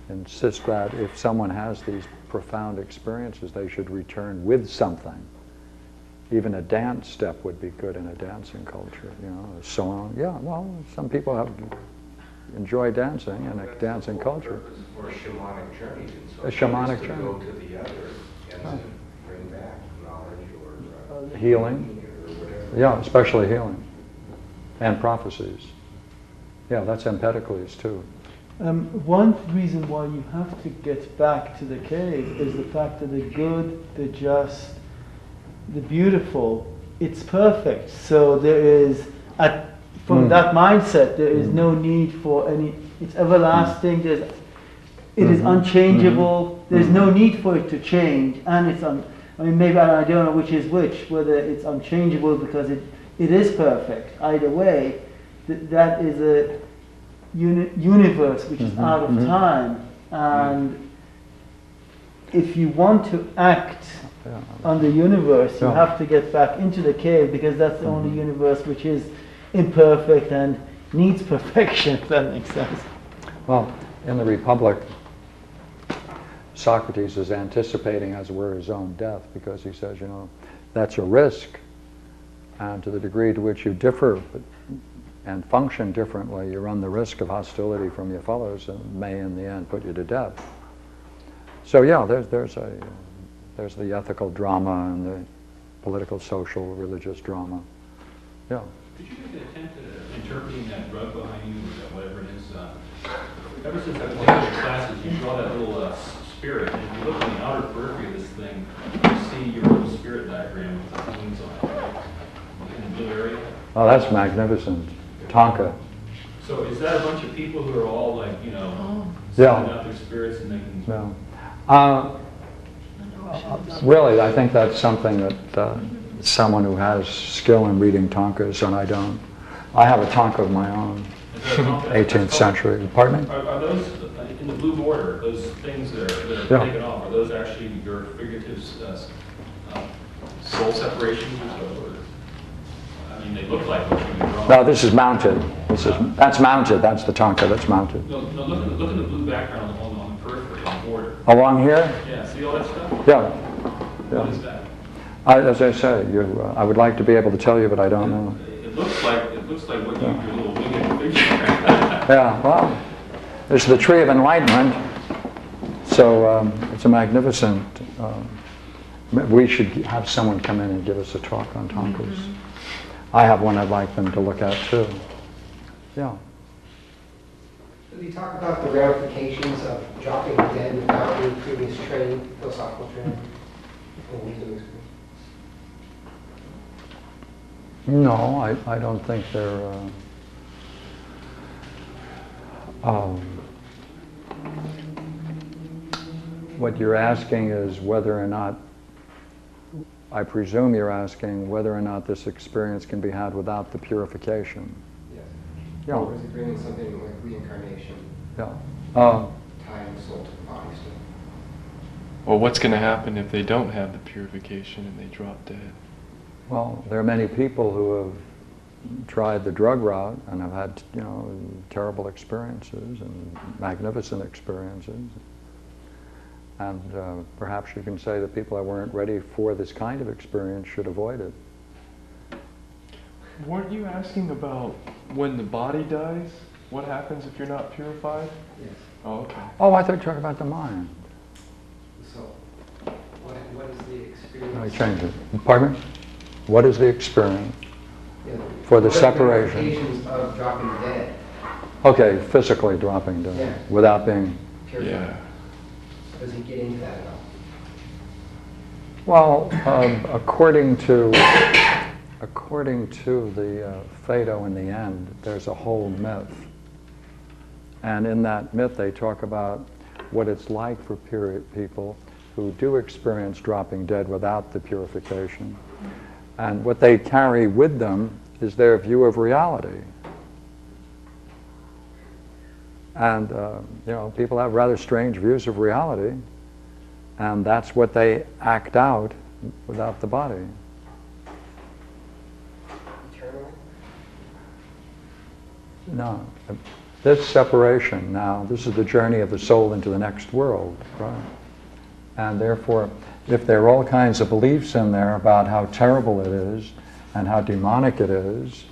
insist that if someone has these profound experiences, they should return with something. Even a dance step would be good in a dancing culture, a song. Yeah, well, some people enjoy dancing in a dancing culture. or shamanic journeys and so A shamanic to journey. go to the other and then bring back knowledge or Healing. or whatever. Yeah, especially healing. And prophecies. Yeah, that's Empedocles too. One reason why you have to get back to the cave is the fact that the good, the just, the beautiful, it's perfect. So there is, from that mindset, there is no need for any, it's everlasting, it is unchangeable, there's no need for it to change, and it's, maybe I don't know which is which, whether it's unchangeable because it is perfect. Either way, that is a universe which is out of time, and if you want to act on the universe, you have to get back into the cave, because that's the only universe which is imperfect and needs perfection, if that makes sense. Well, in the Republic, Socrates is anticipating, as it were, his own death, because he says, you know, that's a risk, and to the degree to which you differ and function differently, you run the risk of hostility from your fellows and may in the end put you to death. So yeah, there's the ethical drama and the political, social, religious drama. Yeah. Could you make an attempt at interpreting that drug behind you, or whatever it is? Ever since I've taken your classes, you draw that little spirit, and if you look in the outer periphery of this thing, you see your little spirit diagram with the wings on it, right? In the blue area. Oh, that's magnificent. Tonka. So is that a bunch of people who are all like, you know, Yeah. sending out their spirits and they can... No. Really, I think that's something that someone who has skill in reading Tonkas, and I don't. I have a Tonka of my own, Is that a Tonka? 18th century. Pardon me? Are those, in the blue border, those things that are Yeah. taken off, are those actually your figurative soul separations or so? Or, I mean, they look like what you draw. No, this is mounted. That's mounted. That's the Tonka that's mounted. No, look at the blue background on the periphery, on the border. Along here? Yeah, see all that stuff? Yeah. What is that? As I say, I would like to be able to tell you, but I don't know. It looks like what your little winged figure. Yeah, well, there's the tree of enlightenment. So it's a magnificent. We should have someone come in and give us a talk on Tonkas. I have one I'd like them to look at too. Yeah. So you talk about the ramifications of dropping dead without any previous training, philosophical training, and wisdom experience? No, I don't think they're. What you're asking is whether or not, I presume you're asking whether or not this experience can be had without the purification. Yes. Yeah. Or is it bringing something like reincarnation, Yeah. tying the soul to the body still? Well, what's going to happen if they don't have the purification and they drop dead? Well, there are many people who have tried the drug route and have had, you know, terrible experiences and magnificent experiences. And perhaps you can say that people that weren't ready for this kind of experience should avoid it. Weren't you asking about when the body dies? What happens if you're not purified? Yes. Oh, okay. Oh, I thought you were talking about the mind. So, what is the experience? Let me change it. Pardon me? What is the experience Yeah, for the what are separation? ramifications of dropping dead? Okay, physically dropping dead Yeah. without being. Purified. Yeah. Does he get into that at Well, all? according to the Phaedo in the end, there's a whole myth. And in that myth they talk about what it's like for people who do experience dropping dead without the purification. And what they carry with them is their view of reality. And, you know, people have rather strange views of reality, and that's what they act out without the body. Eternally? No. This separation now, this is the journey of the soul into the next world, right? And therefore, if there are all kinds of beliefs in there about how terrible it is and how demonic it is,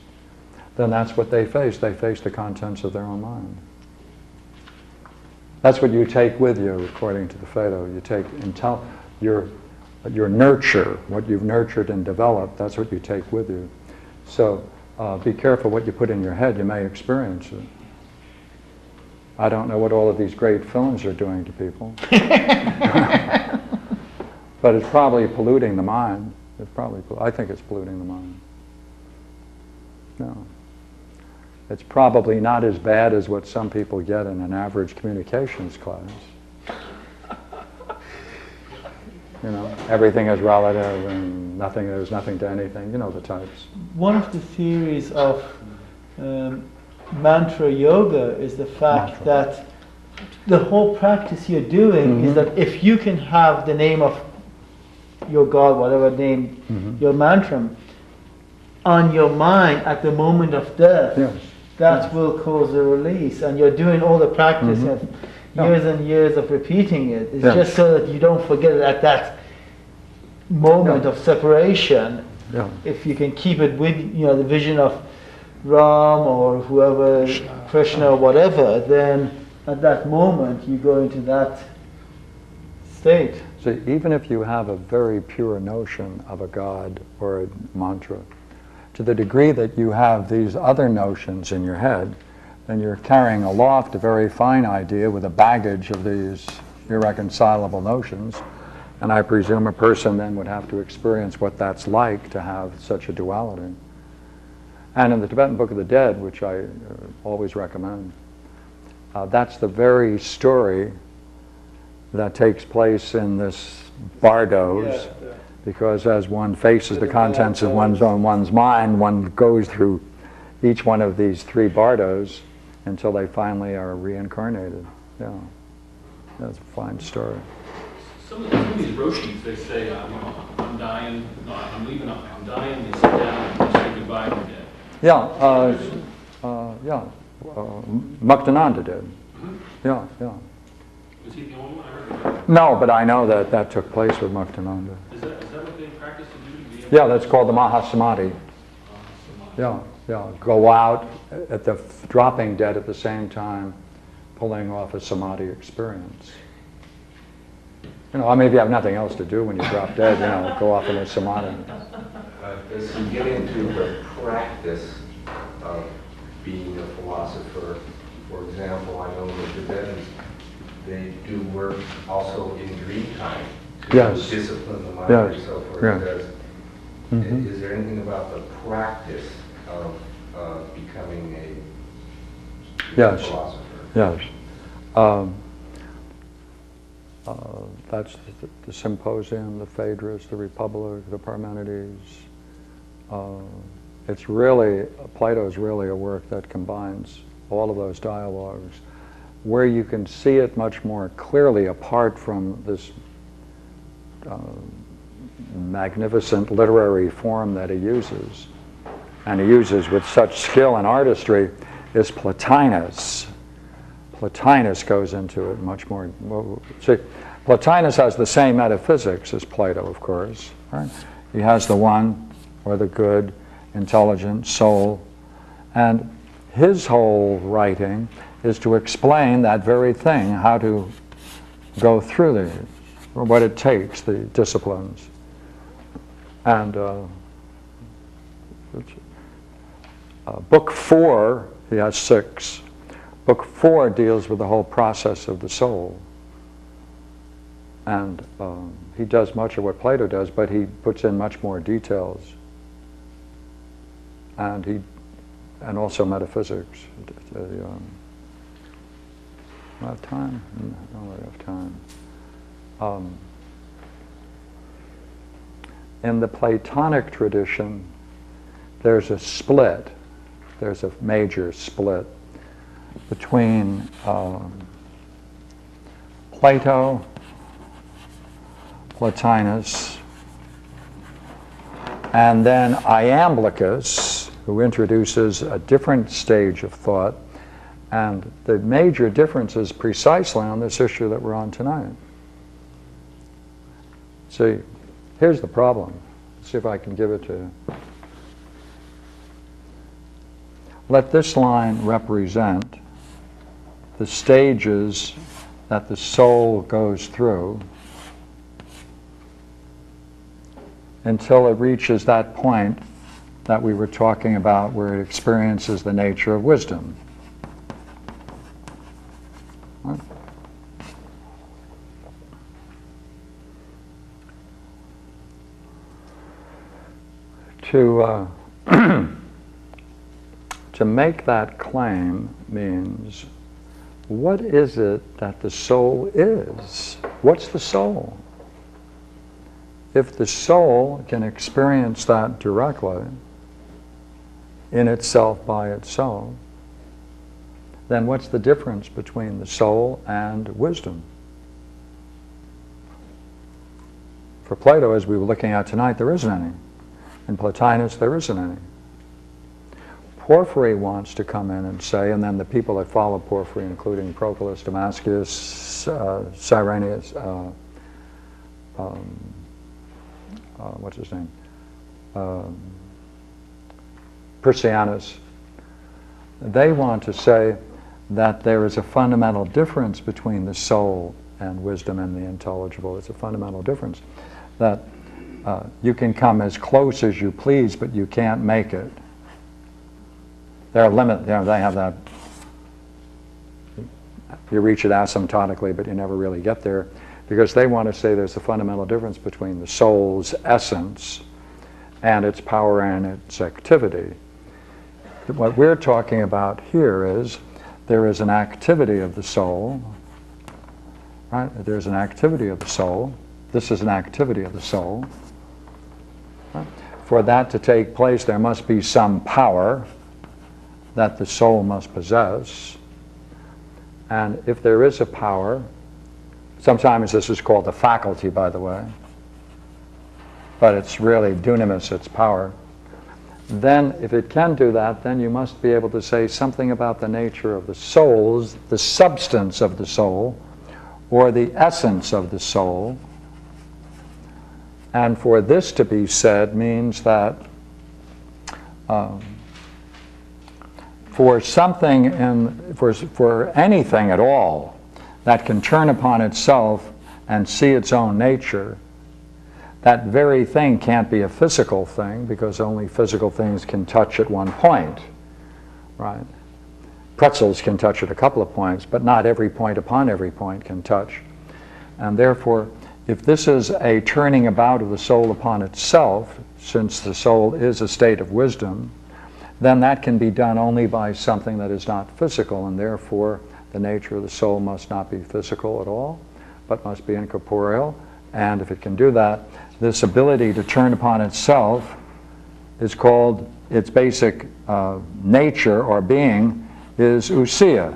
then that's what they face. They face the contents of their own mind. That's what you take with you, according to the Phaedo. You take your nurture, what you've nurtured and developed, that's what you take with you. So be careful what you put in your head. You may experience it. I don't know what all of these great films are doing to people. But it's probably polluting the mind. I think it's polluting the mind. No. It's probably not as bad as what some people get in an average communications class. You know, everything is relative and there's nothing to anything. You know the types. One of the theories of mantra yoga is the fact that the whole practice you're doing is that if you can have the name of your God, whatever name, your mantra, on your mind at the moment of death, Yes. that will cause a release, and you're doing all the practice of years and years of repeating it. It's just so that you don't forget it at that moment of separation. If you can keep it with the vision of Ram or whoever, Krishna or whatever, then at that moment you go into that state. So even if you have a very pure notion of a God or a mantra, to the degree that you have these other notions in your head, then you're carrying aloft a very fine idea with a baggage of these irreconcilable notions. And I presume a person then would have to experience what that's like to have such a duality. And in the Tibetan Book of the Dead, which I always recommend, that's the very story that takes place in this bardos, because as one faces the contents of one's mind, one goes through each one of these three bardos until they finally are reincarnated. Yeah, that's a fine story. Some of these roshis, they say, I'm dying, no, I'm leaving, I'm dying, they sit down and say goodbye to death. Muktananda did. Yeah. Was he the only one? I heard about? No, but I know that took place with Muktananda. Is that what they practice to do? Yeah, that's called the Mahasamadhi. Yeah. Go out at the dropping dead at the same time, pulling off a samadhi experience. I mean, if you have nothing else to do when you drop dead, go off in a samadhi. As you get into the practice of being a philosopher, for example, I know the Tibetans, they do work also in dream time to discipline the mind and so forth. Is there anything about the practice of becoming a philosopher? Yes. That's the Symposium, the Phaedrus, the Republic, the Parmenides. It's really, Plato is really a work that combines all of those dialogues, where you can see it much more clearly apart from this magnificent literary form that he uses, and he uses with such skill and artistry, is Plotinus. Plotinus goes into it much more. See, Plotinus has the same metaphysics as Plato, of course. Right? He has the one, or the good, intelligent soul, and his whole writing is to explain that very thing, how to go through what it takes, the disciplines. And Book 4, he has 6. Book 4 deals with the whole process of the soul. And he does much of what Plato does, but he puts in much more details. And also metaphysics. I have time? No, I have time. In the Platonic tradition, there's a split. There's a major split between Plato, Plotinus, and then Iamblichus, who introduces a different stage of thought. And the major difference is precisely on this issue that we're on tonight. See, here's the problem. Let's see if I can give it to you. Let this line represent the stages that the soul goes through until it reaches that point that we were talking about, where it experiences the nature of wisdom. Right? To make that claim means, what is it that the soul is? What's the soul? If the soul can experience that directly, in itself, by itself, then what's the difference between the soul and wisdom? For Plato, as we were looking at tonight, there isn't any. In Plotinus, there isn't any. Porphyry wants to come in and say, and then the people that follow Porphyry, including Proclus, Damascus, Cyrenius, what's his name? Persianus, they want to say that there is a fundamental difference between the soul and wisdom and the intelligible. It's a fundamental difference. That you can come as close as you please, but you can't make it. There are limits, they have that, you reach it asymptotically, but you never really get there, because they want to say there's a fundamental difference between the soul's essence and its power and its activity. What we're talking about here is there is an activity of the soul, right? There's an activity of the soul. This is an activity of the soul. Right? For that to take place, there must be some power that the soul must possess. And if there is a power, sometimes this is called the faculty, by the way, but it's really dunamis, it's power. Then, if it can do that, then you must be able to say something about the nature of the soul's, the substance of the soul, or the essence of the soul. And for this to be said means that for something for anything at all that can turn upon itself and see its own nature, that very thing can't be a physical thing, because only physical things can touch at one point, right? Pretzels can touch at a couple of points, but not every point upon every point can touch. And therefore, if this is a turning about of the soul upon itself, since the soul is a state of wisdom, then that can be done only by something that is not physical, and therefore the nature of the soul must not be physical at all, but must be incorporeal. And if it can do that, this ability to turn upon itself is called, its basic nature or being is ousia,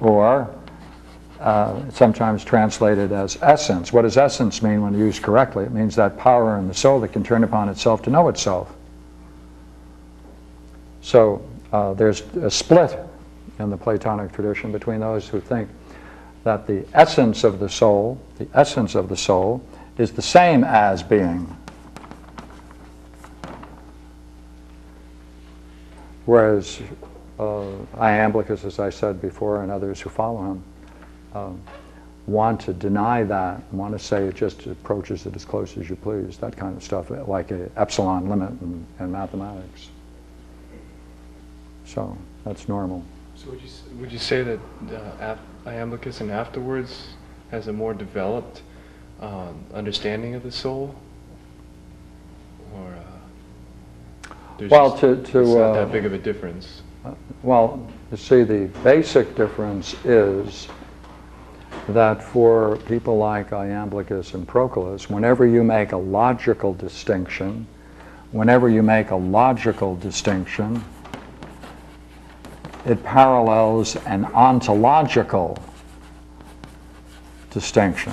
or sometimes translated as essence. What does essence mean when used correctly? It means that power in the soul that can turn upon itself to know itself. So there's a split in the Platonic tradition between those who think that the essence of the soul is the same as being. Whereas Iamblichus, as I said before, and others who follow him, want to deny that, want to say it just approaches it as close as you please, that kind of stuff, like an epsilon limit in mathematics. So that's normal. So would you say that Iamblichus and afterwards has a more developed understanding of the soul, or there's well, it's not that big of a difference? Well, you see, the basic difference is that for people like Iamblichus and Proclus, whenever you make a logical distinction, it parallels an ontological distinction.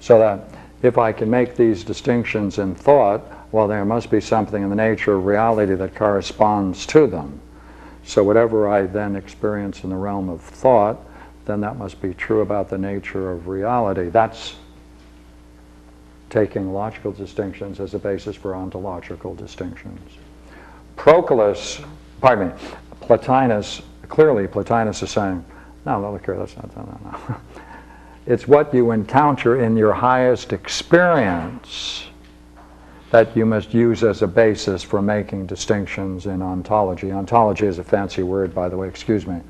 So that if I can make these distinctions in thought, well, there must be something in the nature of reality that corresponds to them. So whatever I then experience in the realm of thought, then that must be true about the nature of reality. That's taking logical distinctions as a basis for ontological distinctions. Plotinus, clearly Plotinus is saying, no, look here, that's not, no. It's what you encounter in your highest experience that you must use as a basis for making distinctions in ontology. Ontology is a fancy word, by the way, excuse me.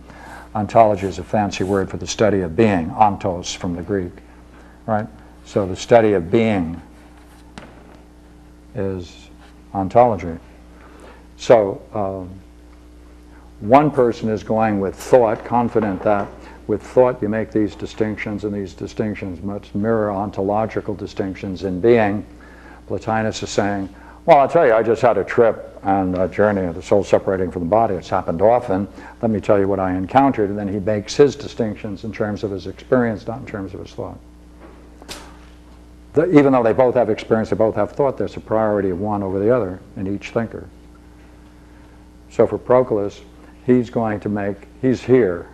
Ontology is a fancy word for the study of being, ontos from the Greek, right? So the study of being is ontology. So one person is going with thought, confident that with thought you make these distinctions, and these distinctions must mirror ontological distinctions in being. Plotinus is saying, well, I'll tell you, I just had a trip and a journey of the soul separating from the body. It's happened often. Let me tell you what I encountered. And then he makes his distinctions in terms of his experience, not in terms of his thought. even though they both have experience, they both have thought, there's a priority of one over the other in each thinker. So for Proclus, he's here,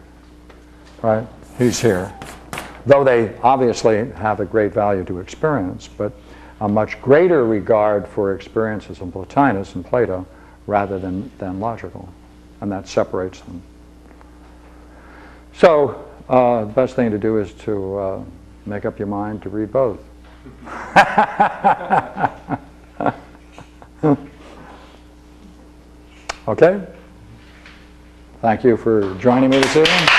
right? He's here. Though they obviously have a great value to experience, but a much greater regard for experiences in Plotinus and Plato rather than logical. And that separates them. So the best thing to do is to make up your mind to read both. Okay? Thank you for joining me this evening.